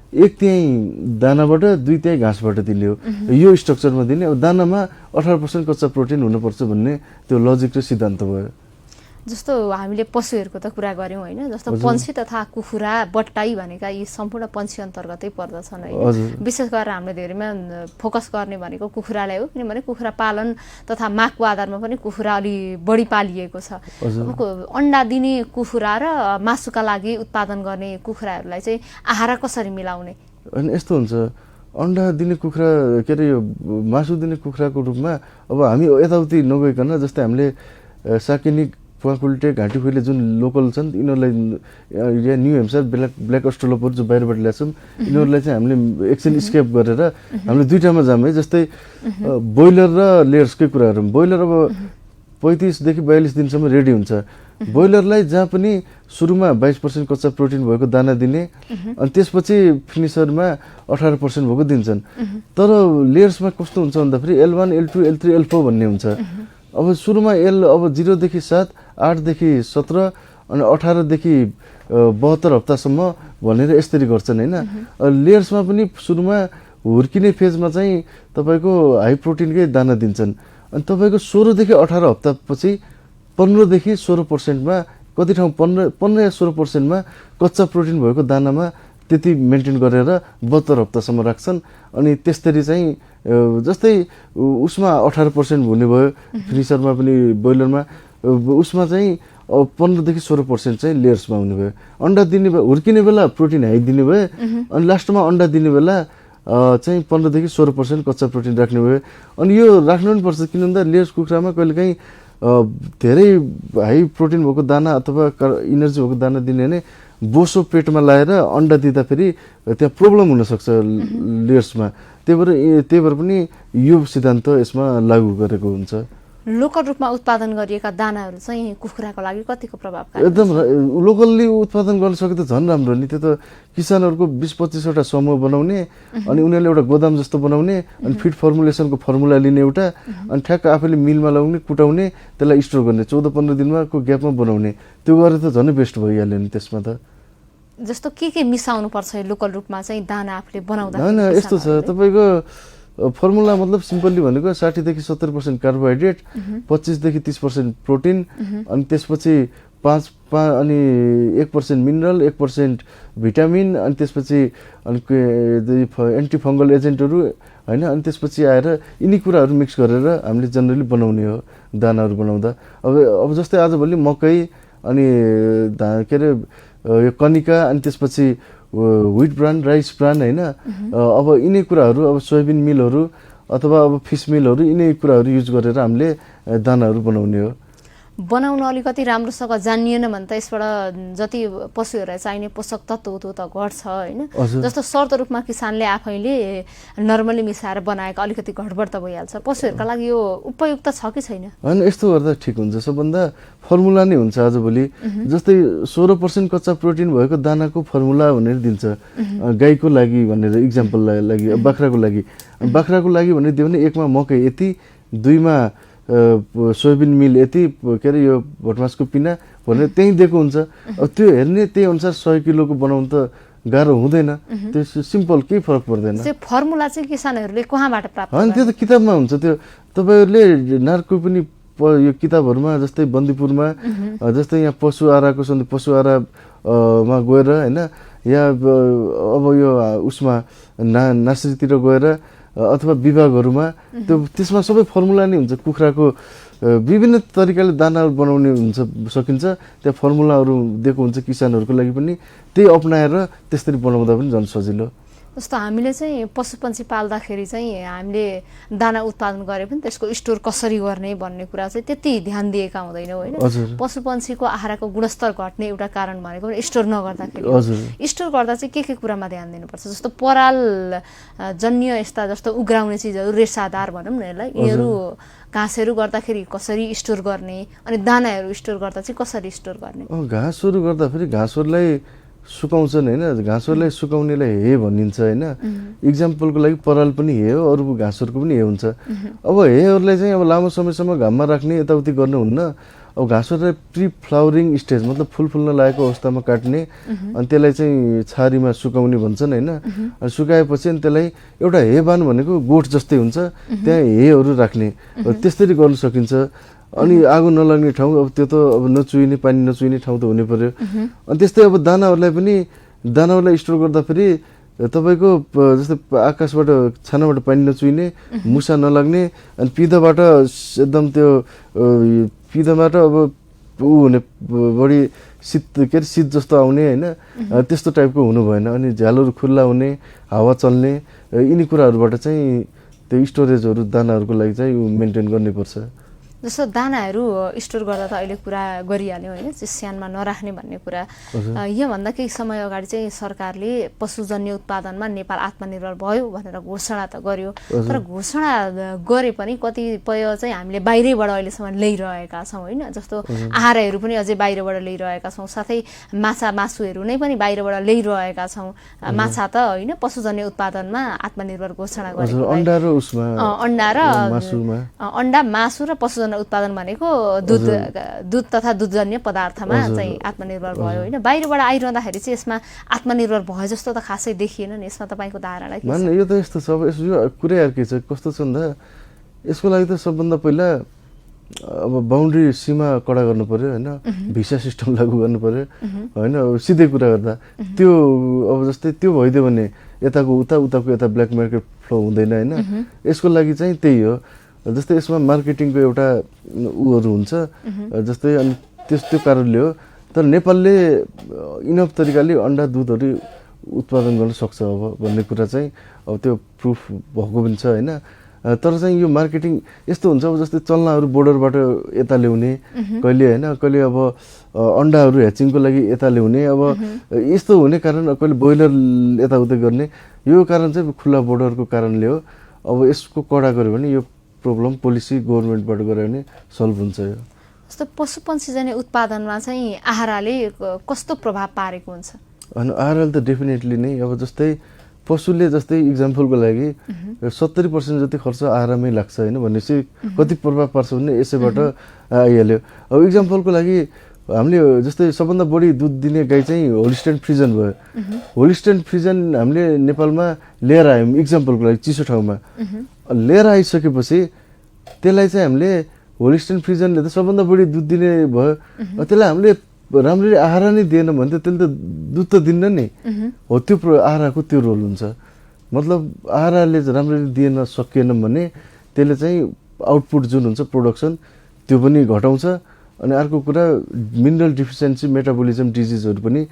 1/3 दानाबाट 2/3 घाँसबाट दिने हो, यो स्ट्रक्चरमा दिने। अब दानामा 18% कच्चा प्रोटिन हुनुपर्छ भन्ने त्यो लजिक र सिद्धान्त भयो। जस्तो हामीले पशुहरूको त कुरा गऱ्यौँ होइन, जस्तो पन्छी तथा कुखुरा बट्टाई भनेका यी सम्पूर्ण पन्छी अन्तर्गतै पर्दछन् होइन। विशेष गरेर हामीले धेरैमा फोकस गर्ने भनेको कुखुरालाई हो, किनभने कुखुरा पालन तथा मागको आधारमा पनि कुखुरा अलि बढी पालिएको छ। अन्डा दिने कुखुरा र मासुका लागि उत्पादन गर्ने कुखुराहरूलाई चाहिँ आहार कसरी मिलाउने? अनि यस्तो हुन्छ, अन्डा दिने कुखुरा के अरे यो मासु दिने कुखुराको रूपमा अब हामी यताउति नगइकन, जस्तै हामीले साकेनिक पुवाकुल्टे घाँटी खुइले जुन लोकल छन् यिनीहरूलाई या न्यू हेम्सायर ब्ल्याक अस्ट्रोलोपहरू जो बाहिरबाट ल्याउँछौँ, यिनीहरूलाई चाहिँ हामीले एकछिन स्केप गरेर हामीले दुईटामा जाऊँ है। जस्तै ब्रोइलर र लेयर्सकै कुरा गरौँ। ब्रोइलर अब 35 देखि 42 दिनसम्म रेडी हुन्छ। ब्रोइलरलाई जहाँ पनि सुरुमा 22% कच्चा प्रोटिन भएको दाना दिने, अनि त्यसपछि फिनिसरमा 18% भएको दिन्छन्। तर लेयर्समा कस्तो हुन्छ भन्दाखेरि L1, L2, L3, L4 भन्ने हुन्छ। अब सुरुमा अब 0 देखि 7, 8 देखि 17 अनि 18 देखि 72 हप्तासम्म भनेर यसरी गर्छन् होइन। लेयर्समा पनि सुरुमा हुर्किने फेजमा चाहिँ तपाईँको हाई प्रोटिनकै दाना दिन्छन्, अनि तपाईँको 16 देखि 18 हप्तापछि 15 देखि 16%मा, कति ठाउँ 15 या 16%मा कच्चा प्रोटिन भएको दानामा त्यति मेन्टेन गरेर 72 हप्तासम्म राख्छन्। अनि त्यसरी चाहिँ जस्तै उसमा 18% हुने भयो, फिनिसरमा पनि ब्रोइलरमा, उसमा चाहिँ 15 देखि 16% चाहिँ लेयर्समा हुने भयो। अन्डा दिने हुर्किने बेला प्रोटिन हाई दिने भयो, अनि लास्टमा अन्डा दिने बेला चाहिँ 15 देखि 16% कच्चा प्रोटिन राख्ने भयो। अनि यो राख्नु पनि पर्छ, किन भन्दा लेयर्स कुखुरामा कहिलेकाहीँ धेरै हाई प्रोटिन भएको दाना अथवा इनर्जी भएको दाना दिने भने बोसो पेटमा लाएर अन्डा दिँदाखेरि त्यहाँ प्रब्लम हुनसक्छ लेयर्समा। त्यही भएर पनि यो सिद्धान्त यसमा लागू गरेको हुन्छ। लोकल रूपमा उत्पादन गरिएका दानाहरू चाहिँ कुखुराको लागि कतिको प्रभावकारी? एकदम लोकल्ली उत्पादन गर्न सके त झन् राम्रो नि। त्यो त किसानहरूको 20-25वटा समूह बनाउने, अनि उनीहरूले एउटा गोदाम जस्तो बनाउने, अनि फिड फर्मुलेसनको फर्मुला लिने एउटा, अनि ठ्याक्क आफैले मिलमा लगाउने, कुटाउने, त्यसलाई स्टोर गर्ने 14-15 दिनको ग्यापमा बनाउने, त्यो गरेर त झन् बेस्ट भइहाल्यो नि त्यसमा त। जस्तो के मिसाउनु पर्छ लोकल रूपमा चाहिँ दाना आफूले बनाउँदा? होइन, यस्तो छ तपाईँको फर्मुला मतलब सिम्पल्ली भनेको 60 देखि 70% कार्बोहाइड्रेट, 25 देखि 30% प्रोटिन, अनि त्यसपछि 1% मिनरल, 1% भिटामिन, अनि त्यसपछि एन्टी फङ्गल एजेन्टहरू होइन। अनि त्यसपछि आएर यिनी कुराहरू मिक्स गरेर हामीले जनरली बनाउने हो दानाहरू बनाउँदा। अब जस्तै आजभोलि मकै, अनि के अरे यो कनिका, अनि त्यसपछि व्हिट ब्रान, राइस ब्रान होइन। अब यिनै कुराहरू, अब सोयाबिन मिलहरू अथवा अब फिस मिलहरू, यिनै कुराहरू युज गरेर हामीले दानाहरू बनाउने हो। बनाउन अलिकति राम्रोसँग जानिएन भने त यसबाट जति पशुहरूलाई चाहिने पोषक तत्त्व त घट्छ होइन। जस्तो शर्त रूपमा किसानले आफैले नर्मली मिसाएर बनाएको अलिकति गडबड त भइहाल्छ। पशुहरूका लागि यो उपयुक्त छ कि छैन? होइन, यस्तो गर्दा ठिक हुन्छ। सबभन्दा फर्मुला नै हुन्छ आजभोलि। जस्तै 16% कच्चा प्रोटिन भएको दानाको फर्मुला भनेर दिन्छ गाईको लागि भनेर, इक्जाम्पललाई लागि। बाख्राको लागि भनेर दियो भने 1 मा मकै यति, 2 मा सोयाबिन मिल यति, के अरे यो भटमासको पिना भनेर त्यही दिएको हुन्छ। अब त्यो हेर्ने त्यही अनुसार 100 किलोको बनाउनु त गाह्रो हुँदैन, त्यो सिम्पल, केही फरक पर्दैन। त्यो फर्मुला चाहिँ किसानहरूले कहाँबाट प्राप्त? होइन, त्यो त किताबमा हुन्छ। त्यो तपाईँहरूले नार्को पनि यो किताबहरूमा, जस्तै बन्दीपुरमा, जस्तै यहाँ पशु आहाराको पशु आहारामा गएर होइन, या अब यो उसमा नर्सरीतिर गएर अथवा विभागहरूमा, त्यसमा सबै फर्मुला नै हुन्छ। कुखुराको विभिन्न तरिकाले दानाहरू बनाउने सकिन्छ, त्यहाँ फर्मुलाहरू दिएको हुन्छ किसानहरूको लागि पनि। त्यही अपनाएर त्यसरी बनाउँदा पनि झन् सजिलो। जस्तो हामीले चाहिँ पशुपन्छी पाल्दाखेरि चाहिँ हामीले दाना उत्पादन गरे पनि त्यसको स्टोर कसरी गर्ने भन्ने कुरा चाहिँ त्यति ध्यान दिएका हुँदैनौँ होइन। पशुपन्छीको आहारको गुणस्तर घट्ने एउटा कारण भनेको स्टोर नगर्दाखेरि। स्टोर गर्दा चाहिँ के कुरामा ध्यान दिनुपर्छ? जस्तो पराल जन्य यस्ता जस्तो उग्राउने चिजहरू, रेसादार भनौँ न यसलाई, यिनीहरू घाँसहरू गर्दाखेरि कसरी स्टोर गर्ने, अनि दानाहरू स्टोर गर्दा चाहिँ कसरी स्टोर गर्ने? घाँसहरू गर्दाखेरि घाँसहरूलाई सुकाउँछन् होइन, घाँसहरूलाई सुकाउनेलाई हे भनिन्छ होइन। इक्जाम्पलको लागि पराल पनि हे हो, अरू घाँसहरूको पनि हे हुन्छ। अब हेहरूलाई चाहिँ अब लामो समयसम्म घाममा राख्ने यताउति गर्नुहुन्न। अब घाँसहरूलाई प्री फ्लावरिङ स्टेज मतलब फुल फुल्न लागेको अवस्थामा काट्ने अनि त्यसलाई चाहिँ छारीमा सुकाउने भन्छन् होइन। अनि सुकाएपछि अनि त्यसलाई एउटा हे बान भनेको गोठ जस्तै हुन्छ, त्यहाँ हेहरू राख्ने, त्यस्तरी गर्न सकिन्छ। अनि आगो नलाग्ने ठाउँ, अब त्यो त अब नचुइने पानी नचुइने ठाउँ त हुनै पर्यो। अनि त्यस्तै अब दानाहरूलाई स्टोर गर्दाखेरि तपाईँको जस्तै आकाशबाट छानाबाट पानी नचुइने, मुसा नलाग्ने, अनि पिँधबाट एकदम त्यो पिँधबाट अब ऊ हुने बढी शीत के अरे शीत जस्तो आउने होइन, त्यस्तो टाइपको हुनु भएन। अनि झ्यालहरू खुल्ला हुने, हावा चल्ने, यिनी कुराहरूबाट चाहिँ त्यो स्टोरेजहरू दानाहरूको लागि चाहिँ मेन्टेन गर्नुपर्छ। जस्तो दानाहरू स्टोर गर्दा त अहिले कुरा गरिहाल्यो होइन, चिस्यानमा नराख्ने भन्ने कुरा। योभन्दा केही समय अगाडि चाहिँ सरकारले पशुजन्य उत्पादनमा नेपाल आत्मनिर्भर भयो भनेर घोषणा त गर्यो, तर घोषणा गरे पनि कतिपय चाहिँ हामीले बाहिरैबाट अहिलेसम्म ल्याइरहेका छौँ होइन। जस्तो आहारहरू पनि अझै बाहिरबाट ल्याइरहेका छौँ, साथै माछा मासुहरू नै पनि बाहिरबाट ल्याइरहेका छौँ। माछा त होइन पशुजन्य उत्पादनमा आत्मनिर्भर घोषणा गरेको, अन्डा मासु र पशुजन्य उत्पादन भनेको दुध तथा दुधजन्य पदार्थमा चाहिँ आत्मनिर्भर भयो होइन। बाहिरबाट आइरहँदाखेरि चाहिँ यसमा आत्मनिर्भर भयो जस्तो त खासै देखिएन नि। यसमा तपाईँको धारणा के छ? यो त यस्तो छ, अब यो कुरै अर्कै छ। कस्तो छ भन्दा यसको लागि त सबभन्दा पहिला अब बााउन्ड्री सीमा कडा गर्नु पर्यो होइन, भिसा सिस्टम लागू गर्नु पर्यो होइन। सिधै कुरा गर्दा त्यो अब जस्तै त्यो भइदियो भने यताको उताको यता ब्ल्याक मार्केट फ्लो हुँदैन होइन। यसको लागि चाहिँ त्यही हो। जस्तै यसमा मार्केटिङको एउटा उहरू हुन्छ जस्तै, अनि त्यो कारणले हो। तर नेपालले इनफ तरिकाले अन्डा दुधहरू उत्पादन गर्न सक्छ अब भन्ने कुरा चाहिँ अब त्यो प्रुफ भएको पनि छ होइन। तर चाहिँ यो मार्केटिङ यस्तो हुन्छ, अब जस्तै चल्नाहरू बोर्डरबाट यता ल्याउने कहिले होइन, कहिले अब अन्डाहरू ह्याचिङको लागि यता ल्याउने, अब यस्तो हुने कारण कहिले बोइलर यताउता गर्ने, यो कारण चाहिँ खुल्ला बोर्डरको कारणले हो। अब यसको कडा गऱ्यो भने यो प्रब्लम पोलिसी गभर्मेन्टबाट गऱ्यो भने सल्भ हुन्छ। यो जस्तो पशुपन्छीजन्य उत्पादनमा चाहिँ आहाराले कस्तो प्रभाव पारेको हुन्छ? अनि आहाराले त डेफिनेटली नै, अब जस्तै पशुले जस्तै इक्जाम्पलको लागि 70% जति खर्च आहारामै लाग्छ होइन भनेपछि कति प्रभाव पार्छ भने यसैबाट आइहाल्यो। अब इक्जाम्पलको लागि हामीले जस्तै सबभन्दा बढी दुध दिने गाई चाहिँ होलिस्टेन फ्रिजन भयो। होलिस्टेन फ्रिजन हामीले नेपालमा लिएर आयौँ इक्जाम्पलको लागि चिसो ठाउँमा। लिएर आइसकेपछि त्यसलाई चाहिँ हामीले होलिस्टेन फ्रिजनले त सबभन्दा बढी दुध दिने भयो, त्यसलाई हामीले राम्ररी आहारा नै दिएन भने त त्यसले त दुध त दिन्न नि हो। त्यो आहाराको त्यो रोल हुन्छ। मतलब आहाराले राम्ररी दिएन सकिएन भने त्यसले चाहिँ आउटपुट जुन हुन्छ प्रोडक्सन त्यो पनि घटाउँछ। अनि अर्को कुरा मिनरल डिफिसियन्सी मेटाबोलिजम डिजिजहरू पनि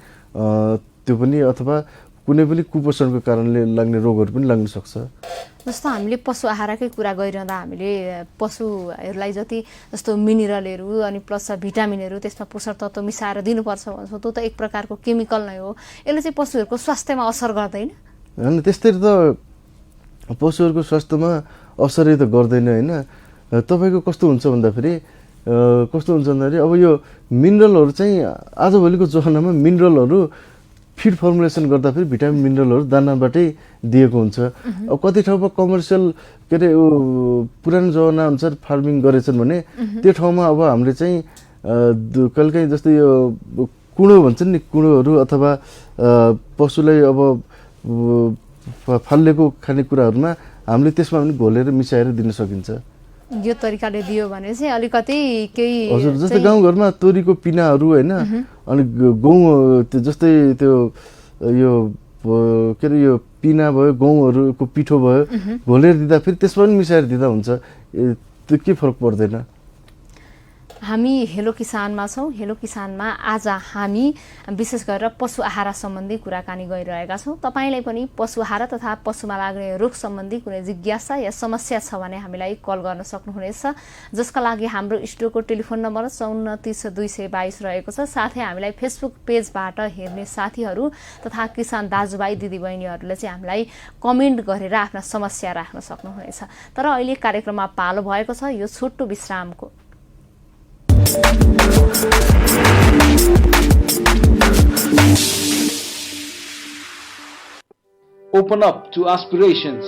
त्यो पनि अथवा कुनै पनि कुपोषणको कारणले लाग्ने रोगहरू पनि लाग्न सक्छ। जस्तो हामीले पशु आहारकै कुरा गरिरहँदा हामीले पशुहरूलाई जति जस्तो मिनरलहरू अनि प्लस भिटामिनहरू त्यसमा पोषक तत्त्व मिसाएर दिनुपर्छ भन्छौँ, त्यो त एक प्रकारको केमिकल नै हो। यसले चाहिँ पशुहरूको स्वास्थ्यमा असर गर्दैन? होइन, त्यस्तै त पशुहरूको स्वास्थ्यमा असरै त गर्दैन होइन। तपाईँको कस्तो हुन्छ भन्दाखेरि अब यो मिनरलहरू चाहिँ आजभोलिको जमानामा मिनरलहरू फिड फर्मुलेसन गर्दाखेरि भिटामिन मिनरलहरू दानाबाटै दिएको हुन्छ। अब कति ठाउँमा कमर्सियल के अरे पुरानो जमाना अनुसार फार्मिङ गरेछन् भने त्यो ठाउँमा अब हामीले चाहिँ कहिलेकाहीँ जस्तै यो कुँडो भन्छन् नि, कुँडोहरू अथवा पशुलाई अब फालेको खानेकुराहरूमा हामीले त्यसमा पनि घोलेर मिसाएर दिन सकिन्छ। यो तरिकाले दियो भने चाहिँ अलिकति केही हजुर, जस्तै गाउँघरमा तोरीको पिनाहरू होइन, अनि गहुँ जस्तै त्यो यो के अरे यो पिना भयो, गहुँहरूको पिठो भयो, घोलेर दिँदा फेरि त्यसमा पनि मिसाएर दिँदा हुन्छ, त्यो के फरक पर्दैन। हामी हेलो किसानमा छौँ। हेलो किसानमा आज हामी विशेष गरेर पशु आहार सम्बन्धी कुराकानी गरिरहेका छौँ। तपाईँलाई पनि पशु आहार तथा पशुमा लाग्ने रोग सम्बन्धी कुनै जिज्ञासा या समस्या छ भने हामीलाई कल गर्न सक्नुहुनेछ, जसका लागि हाम्रो स्टुडियोको टेलिफोन नम्बर 5430 222 रहेको छ। साथै हामीलाई फेसबुक पेजबाट हेर्ने साथीहरू तथा किसान दाजुभाइ दिदीबहिनीहरूले चाहिँ हामीलाई कमेन्ट गरेर आफ्ना समस्या राख्न सक्नुहुनेछ। तर अहिले कार्यक्रममा पालो भएको छ यो छोटो विश्रामको। Open up to aspirations.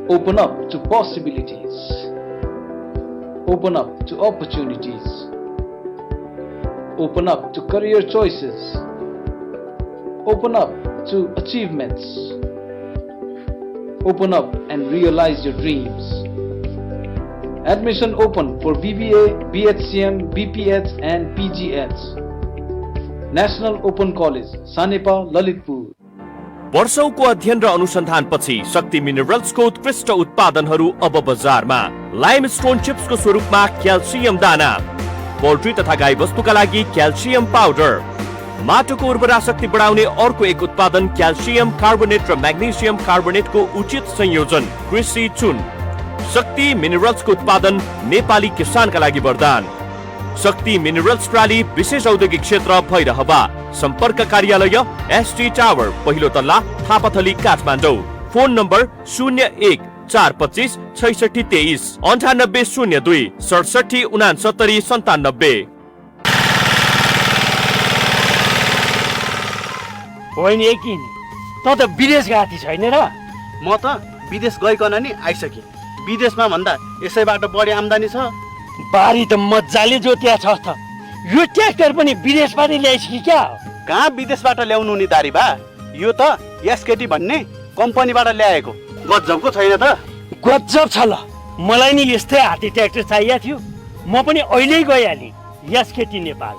Open up to possibilities. Open up to opportunities. Open up to career choices. Open up to achievements. Open up and realize your dreams. Admission open for BBA, BHCM, BPH and PGH. National Open College, Sanepa, Lalitpur. वर्षौंको अध्ययन र अनुसन्धानपछि शक्ति मिनरल्सको उत्कृष्ट उत्पादनहरू अब बजारमा। Limestone चिप्सको स्वरूपमा calcium दाना, पोल्ट्री तथा गाई वस्तुका लागि क्याल्सियम पाउडर, माटोको उर्वरा शक्ति बढाउने अर्को एक उत्पादन क्याल्सियम कार्बोनेट र म्याग्नेशियम कार्बोनेटको उचित संयोजन कृषि चुन। शक्ति मिनरल्सको उत्पादन नेपाली किसानका लागि वरदान। शक्ति मिनरल्स प्राली विशेष औद्योगिक क्षेत्र भैरहवा। सम्पर्क कार्यालय एसटी टावर पहिलो तल्ला थापाथली काठमाडौँ। Phone number 01-425-6623 9802 67 69 97। होइन कि त विदेश गएको थिइस् होइन र? म त विदेश गइकन नि आइसकेँ। विदेशमा भन्दा यसैबाट बढी आम्दानी छ। बारी त मजाले जोतिया छ त। यो ट्र्याक्टर पनि विदेशबाट ल्याइस् कि क्या? कहाँ विदेशबाट ल्याउनु नि दारीबा, यो त एसकेटी भन्ने कम्पनीबाट ल्याएको। गजबको छैन त? गजब छ ल। मलाई नि यस्तै हात्ती ट्र्याक्टर चाहिएको थियो। म पनि अहिले गइहालेँ एसकेटी नेपाल।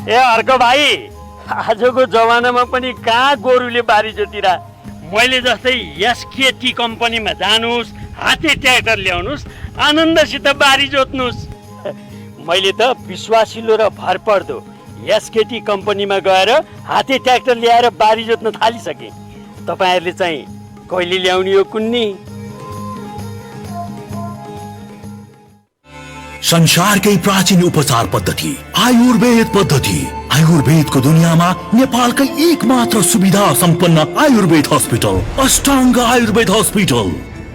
ए अर्को भाइ, आजको जमानामा पनि कहाँ गोरुले बारी जोतिरा। मैले जस्तै एसकेटी कम्पनीमा जानुस्, हाते ट्र्याक्टर ल्याउनुस्, आनन्दसित बारी जोत्नुस्। मैले त विश्वासिलो र भरपर्दो एसकेटी कम्पनीमा गएर हाते ट्र्याक्टर ल्याएर बारी जोत्न थालिसके। तपाईँहरूले चाहिँ कहिले ल्याउने हो कुन्नी? संसारकै प्राचीन उपचार पद्धति आयुर्वेद पद्धति। आयुर्वेदको दुनियाँमा नेपालकै एकमात्र सुविधा सम्पन्न आयुर्वेद हस्पिटल अष्टाङ्ग आयुर्वेद हस्पिटल।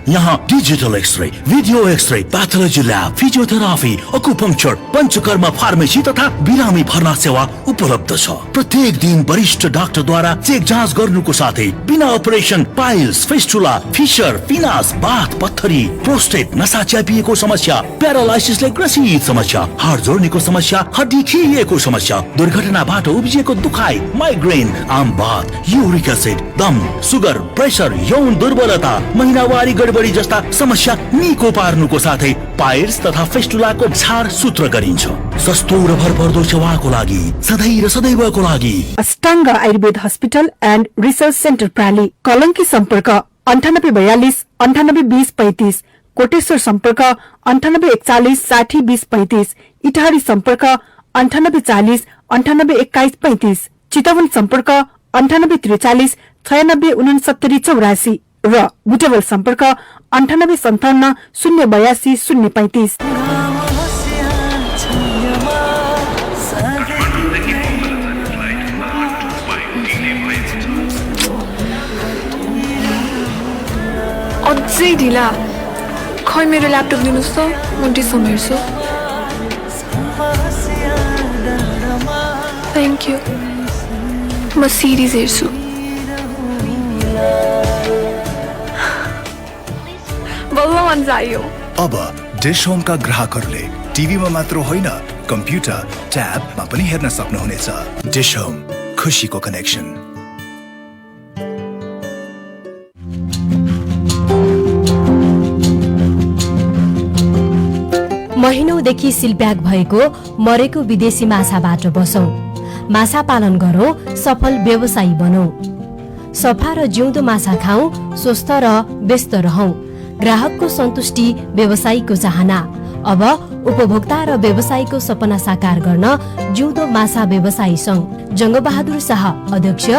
यहाँ digital x ray, video x ray, pathology lab, physiotherapy, acupuncture, panchakarma, pharmacy तथा बिरामी भर्ना सेवा उपलब्ध छ। प्रत्येक दिन वरिष्ठ डाक्टरद्वारा चेक जाँच गर्नुको साथै बिना अपरेसन पाइल्स, फिस्टुला, फिशर, फिनास, बाथ, पत्थरी, प्रोस्टेट, नसा च्यापिएको समस्या, प्यारालाइसिसले ग्रसित समस्या, हाड जोड्नेको समस्या, हड्डी खिएको समस्या, दुर्घटनाबाट उब्जिएको दुखाइ, माइग्रेन, आम बात, युरिक एसिड, दम, सुगर, प्रेसर, यौन दुर्बलता, महिनावारी गडबडी जस्ता समस्या निको पार्नुको साथै पाइल्स तथा फिस्टुलाको छार सूत्र गरिन्छ। सस्तो र भरपर्दो सेवाको लागि सधैँ र सदैवको लागि Ashtanga Ayurveda hospital and research centre प्राली। कलङ्की सम्पर्क 9842 9820 35, कोटेश्वर सम्पर्क 9841 60 20 35, इटाहरी सम्पर्क 9840 9821 35, चितवन सम्पर्क 9843 96 69 84 र बुटवल सम्पर्क 9857 082 035। अझै ढिला। खै मेरो ल्यापटप दिनुहोस् त, म डिसम हेर्छु। थ्याङ्क यू, म सिरिज हेर्छु। बल्ल मजा आयो। अब डिश होमका ग्राहकहरूले टिभीमा मात्र होइन, कम्प्युटर, ट्याबमा पनि हेर्न सक्नुहुनेछ। डिश होम, खुसीको कनेक्सन। महिनौदेखि सिलप्याक भएको मरेको विदेशी माछाबाट बसौं। माछा पालन गरौं, सफल व्यवसायी बनौं। सफा र जिउँदो माछा खाऊ, स्वस्थ र व्यस्त रहौं। ग्राहकको सन्तुष्टि, व्यवसायीको चाहना। अब उपभोक्ता र व्यवसायीको सपना साकार गर्न जिउँदो माछा व्यवसायी संघ, जङ्गबहादुर शाह, अध्यक्ष,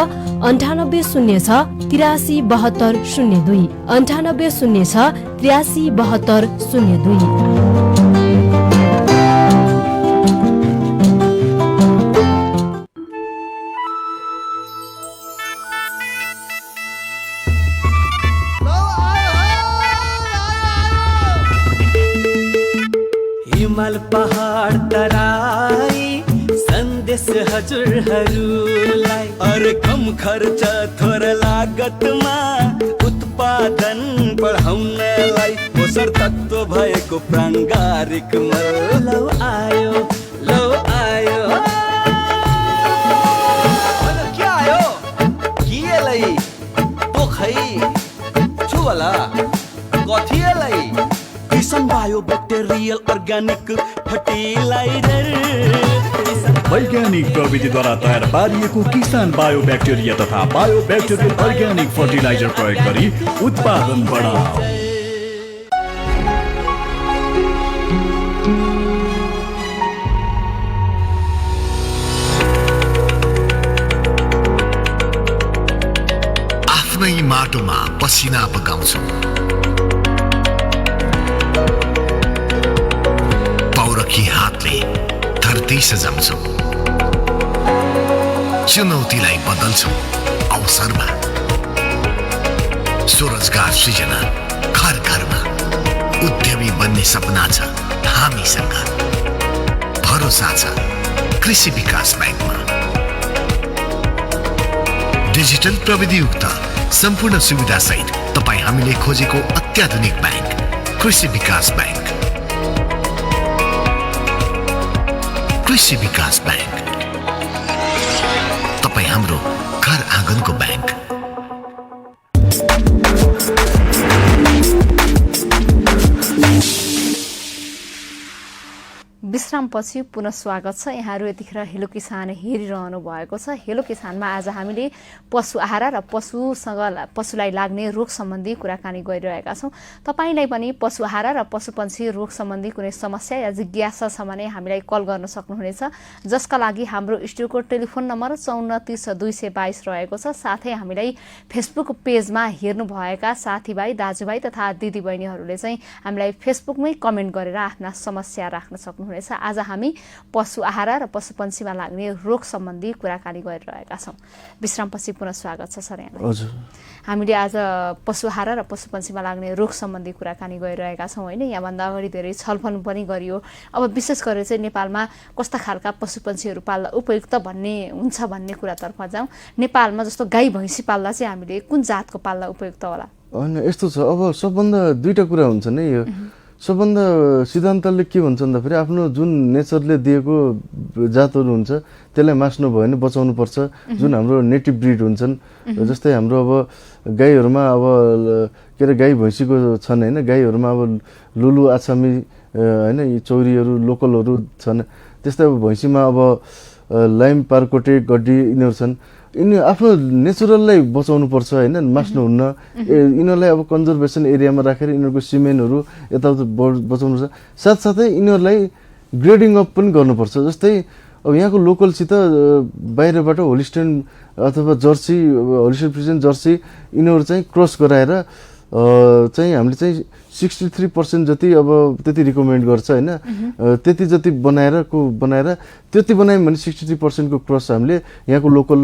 9806 83 72 02 9806 83 72 02। पहाड तराई सन्देश हजुरहरूलाई अरे कम खर्च थोर लागतमा उत्पादन बढाउनलाई पोषण तत्त्व भएको प्राङ्गारिक मल लौ आयो के आयो किएलाई पोखै छुवला कथिएलाई किसान बायो ब्याक्टेरियल अर्ग्यानिक फर्टिलाइजर वैज्ञानिक प्रविधिद्वारा तयार पारिएको किसान बायो ब्याक्टेरिया तथा बायो ब्याक्टेरियल अर्ग्यानिक फर्टिलाइजर प्रयोग गरी उत्पादन बढाऊ। आफ्नै माटोमा पसिना बगाउँछौँ, पौरखी हातले धरती सजाउँछौँ, चुनौतीलाई बदल्छौँ अवसरमा, स्वरोजगार सृजना घर घरमा, उद्यमी बन्ने सपना छ हामीसँग, भरोसा छ कृषि विकास ब्याङ्कमा। डिजिटल प्रविधियुक्त सम्पूर्ण सुविधा सहित तपाईँ हामीले खोजेको अत्याधुनिक ब्याङ्क कृषि विकास ब्याङ्क। कृषि विकास ब्याङ्क, तपाईँ हाम्रो घर आँगनको ब्याङ्क। विश्रामपछि पुनः स्वागत छ। यहाँहरू यतिखेर हेलो किसान हेरिरहनु भएको छ। हेलो किसानमा आज हामीले पशु आहार र पशुलाई लाग्ने रोग सम्बन्धी कुराकानी गरिरहेका छौँ। तपाईँलाई पनि पशु आहार र पशुपन्छी रोग सम्बन्धी कुनै समस्या या जिज्ञासा छ भने हामीलाई कल गर्न सक्नुहुनेछ, जसका लागि हाम्रो स्टुडियोको टेलिफोन नम्बर 5430 222 रहेको छ। साथै हामीलाई फेसबुक पेजमा हेर्नुभएका साथीभाइ दाजुभाइ तथा दिदीबहिनीहरूले चाहिँ हामीलाई फेसबुकमै कमेन्ट गरेर आफ्ना समस्या राख्न सक्नुहुनेछ। आज हामी पशु आहार र पशुपन्छीमा लाग्ने रोग सम्बन्धी कुराकानी गरिरहेका छौँ। विश्रामपछि पुनः स्वागत छ सर यहाँलाई। हजुर, हामीले आज पशु आहार र पशुपन्छीमा लाग्ने रोग सम्बन्धी कुराकानी गरिरहेका छौँ होइन। यहाँभन्दा अगाडि धेरै छलफल पनि गरियो। अब विशेष गरेर चाहिँ नेपालमा कस्ता खालका पशुपन्छीहरू पाल्दा उपयुक्त भन्ने हुन्छ भन्ने कुरातर्फ जाउँ। नेपालमा जस्तो गाई भैँसी पाल्दा चाहिँ हामीले कुन जातको पाल्दा उपयुक्त होला? होइन, यस्तो छ, अब सबभन्दा दुईटा कुरा हुन्छ नि। यो सबभन्दा सिद्धान्तले के भन्छ भन्दाखेरि आफ्नो जुन नेचरले दिएको जातहरू हुन्छ त्यसलाई मास्नु भयो भने बचाउनु पर्छ। जुन हाम्रो नेटिभ ब्रिड हुन्छन्, जस्तै हाम्रो अब गाईहरूमा अब के अरे गाई भैँसीको छन् होइन, गाईहरूमा अब लुलु आसामी होइन, यी चौरीहरू लोकलहरू छन्। त्यस्तै अब भैँसीमा अब लाइम पारकोटे गड्डी यिनीहरू छन्। यिनी आफ्नो नेचुरललाई बचाउनु पर्छ होइन, मास्नुहुन्न। यिनीहरूलाई अब कन्जर्भेसन एरियामा राखेर यिनीहरूको सिमेन्टहरू यताउता बचाउनु पर्छ। साथसाथै यिनीहरूलाई ग्रेडिङ अप पनि गर्नुपर्छ। जस्तै अब यहाँको लोकलसित बाहिरबाट होलिस्टेन अथवा जर्सी, होलिस्टेन फ्रिजियन जर्सी यिनीहरू चाहिँ क्रस गराएर चाहिँ हामीले चाहिँ 63% जति अब त्यति रिकमेन्ड गर्छ होइन। त्यति जति बनाएर त्यति बनायौँ भने 63% को क्रस हामीले यहाँको लोकल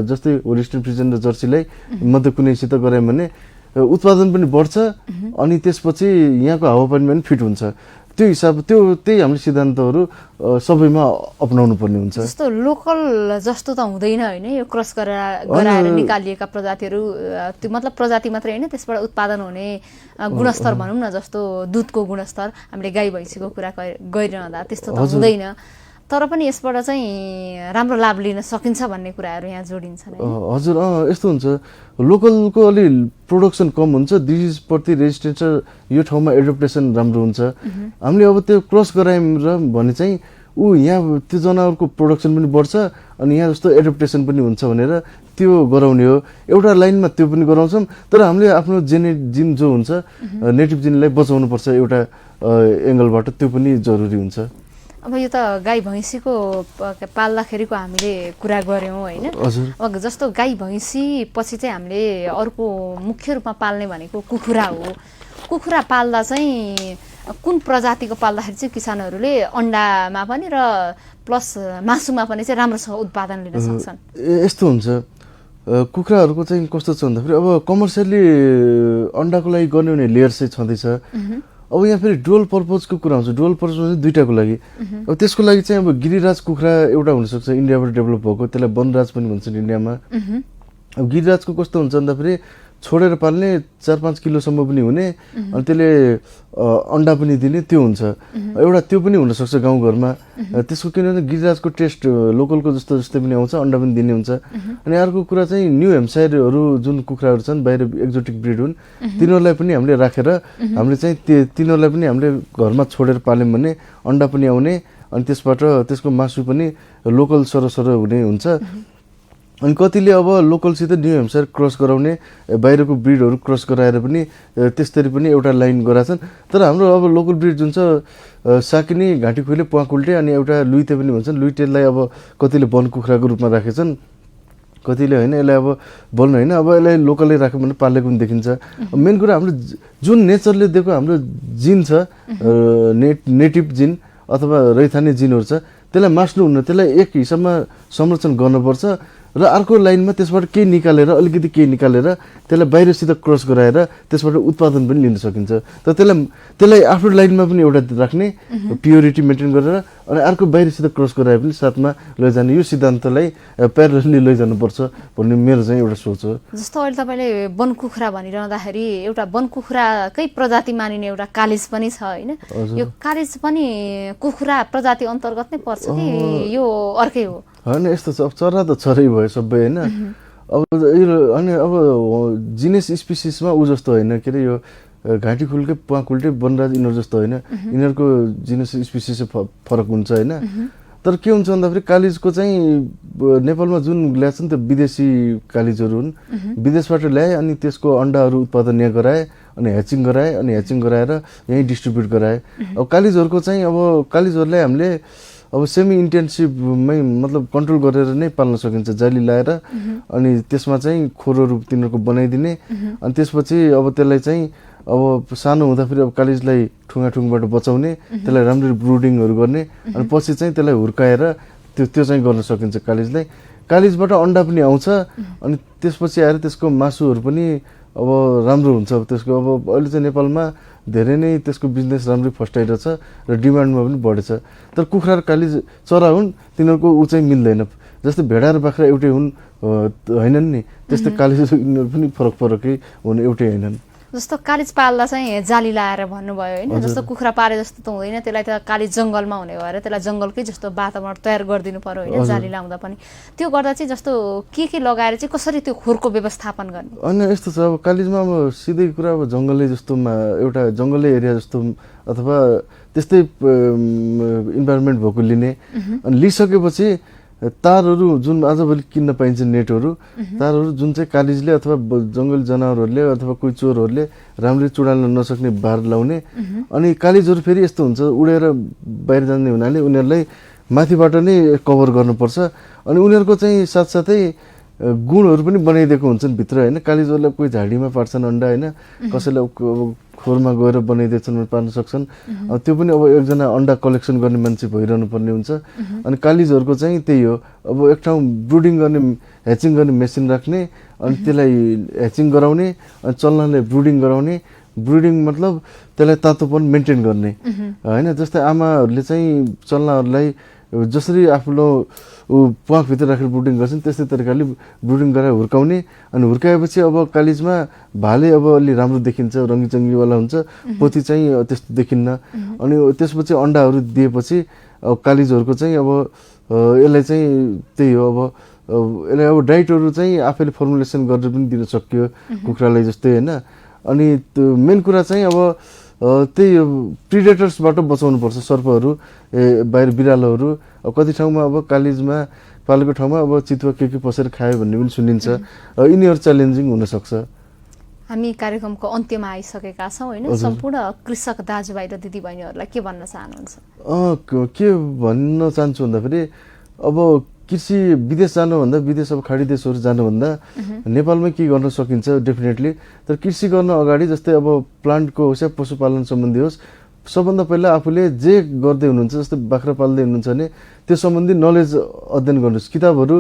जस्तै होलिस्टेन फ्रिजियन र जर्सीलाई मध्ये कुनैसित गरायौँ भने उत्पादन पनि बढ्छ अनि त्यसपछि यहाँको हावापानी पनि फिट हुन्छ। त्यो हिसाब त्यही हामीले सिद्धान्तहरू सबैमा अपनाउनु पर्ने हुन्छ। जस्तो लोकल जस्तो त हुँदैन होइन, यो क्रस गराएर निकालिएका प्रजातिहरू, त्यो मतलब प्रजाति मात्रै होइन, त्यसबाट उत्पादन हुने गुणस्तर भनौँ न, जस्तो दुधको गुणस्तर हामीले गाई भैँसीको कुरा गरिरहँदा त्यस्तो त हुँदैन। तर पनि यसबाट चाहिँ राम्रो लाभ लिन सकिन्छ भन्ने कुराहरू यहाँ जोडिन्छन्। हजुर, यस्तो हुन्छ, लोकलको अलि प्रोडक्सन कम हुन्छ, डिजिजप्रति रेजिस्टेन्स यो ठाउँमा एडप्टेसन राम्रो हुन्छ। हामीले अब त्यो क्रस गरायौँ भने चाहिँ यहाँ त्यो जनावरको प्रोडक्सन पनि बढ्छ अनि यहाँ जस्तो एडप्टेसन पनि हुन्छ भनेर त्यो गराउने हो। एउटा लाइनमा त्यो पनि गराउँछौँ, तर हामीले आफ्नो जिन जो हुन्छ नेटिभ जिनलाई बचाउनुपर्छ एउटा एङ्गलबाट, त्यो पनि जरुरी हुन्छ। अब यो त गाई भैँसीको पाल्दाखेरिको हामीले कुरा गऱ्यौँ होइन। अब जस्तो गाई भैँसी पछि चाहिँ हामीले अर्को मुख्य रूपमा पाल्ने भनेको कुखुरा हो। कुखुरा पाल्दा चाहिँ कुन प्रजातिको पाल्दाखेरि चाहिँ किसानहरूले अन्डामा पनि र प्लस मासुमा पनि चाहिँ राम्रोसँग उत्पादन लिन सक्छन्? यस्तो हुन्छ, कुखुराहरूको चाहिँ कस्तो छ भन्दाखेरि अब कमर्सियली अन्डाको लागि गर्ने भने लेयर चाहिँ छँदैछ। अब यहाँ फेरि डुअल पर्पजको कुरा हुन्छ। डुअल पर्पज चाहिँ दुईटाको लागि। अब त्यसको लागि चाहिँ अब गिरिराज कुखुरा एउटा हुनसक्छ इन्डियाबाट डेभलप भएको, त्यसलाई वनराज पनि भन्छन् इन्डियामा। अब गिरिराजको कस्तो हुन्छ भन्दाखेरि छोडेर पाल्ने 4-5 किलोसम्म पनि हुने, अनि त्यसले अन्डा पनि दिने, त्यो हुन्छ एउटा। त्यो पनि हुनसक्छ गाउँघरमा। त्यसको किनभने गिरिराजको टेस्ट लोकलको जस्तो जस्तै पनि आउँछ, अन्डा पनि दिने हुन्छ। अनि अर्को कुरा चाहिँ न्यू हेम्पसायरहरू जुन कुखुराहरू छन् बाहिर एक्जोटिक ब्रिड हुन्, तिनीहरूलाई पनि हामीले राखेर हामीले चाहिँ तिनीहरूलाई पनि हामीले घरमा छोडेर पाल्यौँ भने अन्डा पनि आउने, अनि त्यसबाट त्यसको मासु पनि लोकल सरसर हुने हुन्छ। अनि कतिले अब लोकलसित न्यू हेम्पसायर क्रस गराउने, बाहिरको ब्रिडहरू क्रस गराएर पनि त्यसरी पनि एउटा लाइन गराछन्। तर हाम्रो अब लोकल ब्रिड जुन छ साकिनी, घाँटी खुइले, प्वाकुल्टे, अनि एउटा लुइते पनि भन्छन्। लुइटेलाई अब कतिले वन कुखुराको रूपमा राखेछन्, कतिले होइन यसलाई अब वन होइन, अब यसलाई लोकलै राख्यो भने पालेको पनि देखिन्छ। मेन कुरा हाम्रो जुन नेचरले दिएको हाम्रो जिन छ, नेटिभ जिन अथवा रैथाने जिनहरू छ, त्यसलाई मास्नु हुन्न, त्यसलाई एक हिसाबमा संरक्षण गर्नुपर्छ। र अर्को लाइनमा त्यसबाट केही निकालेर, अलिकति केही निकालेर त्यसलाई बाहिरसित क्रस गराएर त्यसबाट उत्पादन पनि लिन सकिन्छ। तर त्यसलाई आफ्नो लाइनमा पनि एउटा राख्ने, प्योरिटी मेन्टेन गरेर, अनि अर्को बाहिरसित क्रस गराए पनि साथमा लैजाने, यो सिद्धान्तलाई प्यारलली लैजानुपर्छ भन्ने मेरो चाहिँ एउटा सोच हो। जस्तो अहिले तपाईँले वन कुखुरा भनिरहँदाखेरि एउटा वन कुखुराकै प्रजाति मानिने एउटा कालिज पनि छ होइन? यो कालिज पनि कुखुरा प्रजाति अन्तर्गत नै पर्छ कि यो अर्कै हो? होइन, यस्तो छ, अब चरा त चरै भयो सबै होइन। अब अनि अब जिनेस स्पिसिसमा ऊ जस्तो होइन, के अरे यो घाँटी खुल्के, प्वाकुल्टे, वनराज यिनीहरू जस्तो होइन। यिनीहरूको जिनेस स्पिसिस फरक हुन्छ होइन। तर के हुन्छ भन्दाखेरि कालिजको चाहिँ नेपालमा जुन ल्याएको छ नि त्यो विदेशी कालिजहरू हुन्। विदेशबाट ल्याए अनि त्यसको अन्डाहरू उत्पादन यहाँ गराए, अनि ह्याचिङ गराए, अनि ह्याचिङ गराएर यहीँ डिस्ट्रिब्युट गराए। अब कालिजहरूको चाहिँ अब कालिजहरूलाई हामीले अब सेमी इन्टेन्सिभमै मतलब कन्ट्रोल गरेर नै पाल्न सकिन्छ, जाली लाएर। अनि त्यसमा चाहिँ खोरहरू तिनीहरूको बनाइदिने, अनि त्यसपछि अब त्यसलाई चाहिँ अब सानो हुँदाखेरि अब कालिजलाई ठुङ्गाबाट बचाउने, त्यसलाई राम्ररी ब्रुडिङहरू गर्ने, अनि पछि चाहिँ त्यसलाई हुर्काएर त्यो चाहिँ गर्न सकिन्छ कालिजलाई। कालिजबाट अन्डा पनि आउँछ, अनि त्यसपछि आएर त्यसको मासुहरू पनि अब राम्रो हुन्छ। त्यसको अब अहिले चाहिँ नेपालमा धेरै नै त्यसको बिजनेस राम्ररी फस्टाइरहेछ र डिमान्डमा पनि बढेछ। तर कुखुरा र कालिज चरा हुन्, तिनीहरूको ऊ चाहिँ मिल्दैन। जस्तै भेडा र बाख्रा एउटै हुन् होइनन् नि, त्यस्तै कालिज यिनीहरू पनि फरकै हुन्, एउटै होइनन्। जस्तो कालिज पाल्दा चाहिँ जाली लाएर भन्नुभयो होइन? जस्तो कुखुरा पाले जस्तो त हुँदैन, त्यसलाई त कालिज जङ्गलमा हुने भएर त्यसलाई जङ्गलकै जस्तो वातावरण तयार गरिदिनु पर्यो होइन जाली लाउँदा पनि। त्यो गर्दा चाहिँ जस्तो के लगाएर चाहिँ कसरी त्यो खोरको व्यवस्थापन गर्ने? होइन, यस्तो छ, अब कालिजमा अब सिधै कुरा अब जङ्गलै जस्तोमा एउटा जङ्गलै एरिया जस्तो अथवा त्यस्तै इन्भाइरोमेन्ट भएको लिने, अनि लिइसकेपछि तारहरू जुन आजभोलि किन्न पाइन्छ नेटहरू, तारहरू जुन चाहिँ कालिजले अथवा जङ्गली जनावरहरूले अथवा कोही चोरहरूले राम्ररी चुडाल्न नसक्ने बार लाउने। अनि कालिजहरू फेरि यस्तो हुन्छ, उडेर बाहिर जाने हुनाले उनीहरूलाई माथिबाट नै कभर गर्नुपर्छ। अनि उनीहरूको चाहिँ साथसाथै गुणहरू पनि बनाइदिएको हुन्छन् भित्र होइन। कालिजहरूलाई कोही झाडीमा पार्छन् अन्डा होइन, कसैलाई खोरमा गएर बनाइदिएछन् पार्न सक्छन्। त्यो पनि अब एकजना अन्डा कलेक्सन गर्ने मान्छे भइरहनु पर्ने हुन्छ। अनि कालिजहरूको चाहिँ त्यही हो, अब एक ठाउँ ब्रुडिङ गर्ने, ह्याचिङ गर्ने मेसिन राख्ने, अनि त्यसलाई ह्याचिङ गराउने, अनि चल्नाले ब्रुडिङ गराउने। ब्रुडिङ मतलब त्यसलाई तातोपन मेन्टेन गर्ने होइन। जस्तै आमाहरूले चाहिँ चल्नाहरूलाई जसरी आफ्नो प्वाखभित्र राखेर ब्रुडिङ गर्छन् त्यस्तै तरिकाले ब्रुडिङ गरेर हुर्काउने। अनि हुर्काएपछि अब कालिजमा भाले अब अलि राम्रो देखिन्छ, रङ्गीचङ्गीवाला हुन्छ, पोथी चाहिँ त्यस्तो देखिन्न। अनि त्यसपछि अन्डाहरू दिएपछि अब कालिजहरूको चाहिँ अब यसलाई चाहिँ त्यही हो, अब यसलाई अब डाइटहरू चाहिँ आफैले फर्मुलेसन गरेर पनि दिन सक्यो कुखुरालाई जस्तै होइन। अनि त्यो मेन कुरा चाहिँ अब त्यही प्रिडेटर्सबाट बचाउनुपर्छ, सर्पहरू, बाहिर बिरालोहरू। अब कति ठाउँमा अब कालिजमा पालेको ठाउँमा अब चितुवा के पसेर खायो भन्ने पनि सुनिन्छ। यिनीहरू च्यालेन्जिङ हुनसक्छ। हामी कार्यक्रमको अन्त्यमा आइसकेका छौँ होइन? सम्पूर्ण कृषक दाजुभाइ र दिदीबहिनीहरूलाई के भन्न चाहनुहुन्छ? के भन्न चाहन्छु भन्दाखेरि अब कृषि विदेश जानुभन्दा, विदेश अब खाडी देशहरू जानुभन्दा नेपालमै के गर्न सकिन्छ डेफिनेटली। तर कृषि गर्न अगाडि जस्तै अब प्लान्टको होस् या पशुपालन सम्बन्धी होस्, सबभन्दा पहिला आफूले जे गर्दै हुनुहुन्छ, जस्तै बाख्रा पाल्दै हुनुहुन्छ भने त्यो सम्बन्धी नलेज अध्ययन गर्नुहोस्। किताबहरू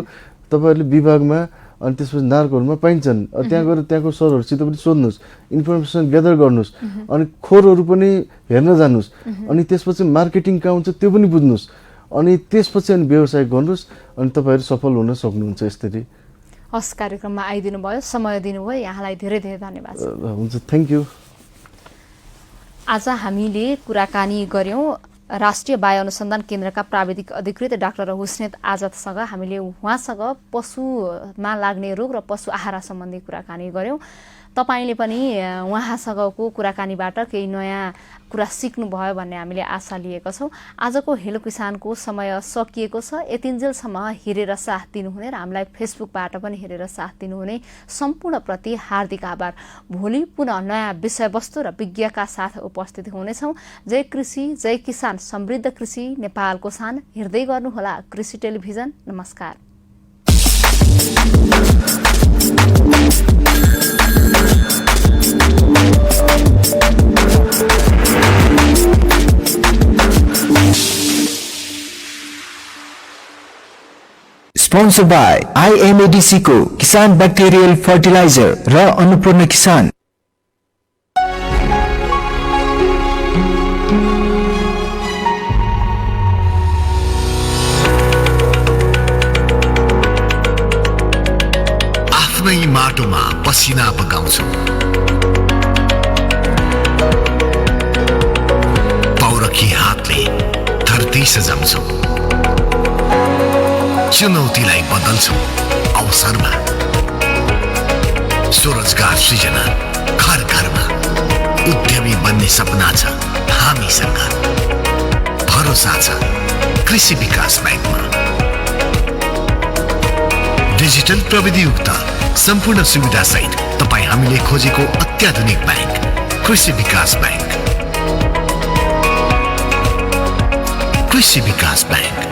तपाईँहरूले विभागमा अनि त्यसपछि नार्कोहरूमा पाइन्छन्। त्यहाँ गएर त्यहाँको सरहरूसित पनि सोध्नुहोस्, इन्फर्मेसन ग्यादर गर्नुहोस्, अनि खोरहरू पनि हेर्न जानुहोस्, अनि त्यसपछि मार्केटिङ कहाँ हुन्छ त्यो पनि बुझ्नुहोस्, अनि त्यसपछि अनि व्यवसाय गर्नुहोस्, अनि तपाईँहरू सफल हुन सक्नुहुन्छ यसरी। हस्, कार्यक्रममा आइदिनु भयो, समय दिनुभयो, यहाँलाई धेरै धेरै धन्यवाद। हुन्छ, थ्याङ्क यू। आज हामीले कुराकानी गर्यौं राष्ट्रिय बायो अनुसन्धान केन्द्रका प्राविधिक अधिकृत डाक्टर हुस्नेत आजादसँग। हामीले उहाँसँग पशुमा लाग्ने रोग र पशु आहार सम्बन्धी कुराकानी गर्यौं। तपाईले पनि उहाँसँगको कुराकानीबाट केही नयाँ कुरा सिक्नुभयो भन्ने हामीले आशा लिएका छौं। आजको हेलो किसानको समय सकिएको छ। यतिन्जेलसम्म हेरेर साथ दिनुहुने र हामीलाई फेसबुकबाट पनि हेरेर साथ दिनुहुने सम्पूर्णप्रति हार्दिक आभार। भोलि पुनः नयाँ विषयवस्तु र विज्ञका साथ उपस्थित हुनेछौं। जय कृषि, जय किसान, समृद्ध कृषि नेपालको शान। हेर्दै गर्नुहोला कृषि टेलिभिजन। नमस्कार। स्पोन्सर बाय IMADC को किसान बैक्टेरियल फर्टिलाइजर र अन्नपूर्ण किसान। आफ्नै माटोमा पसिना बगाउँछौ, पौरखी हातले धरती सजाउँछौ, चुनौतीलाई बदल्छौ अवसरमा, स्वरोजगार सृजना घर घरमा, उद्यमी बन्ने सपना छ हामीसँग। भरोसा छ कृषि विकास ब्याङ्कमा। डिजिटल प्रविधियुक्त सम्पूर्ण सुविधा सहित तपाई हामीले खोजेको अत्याधुनिक ब्याङ्क कृषि विकास ब्याङ्क। कृषि विकास ब्याङ्क,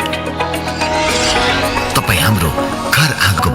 तपाईं हाम्रो घर आँगको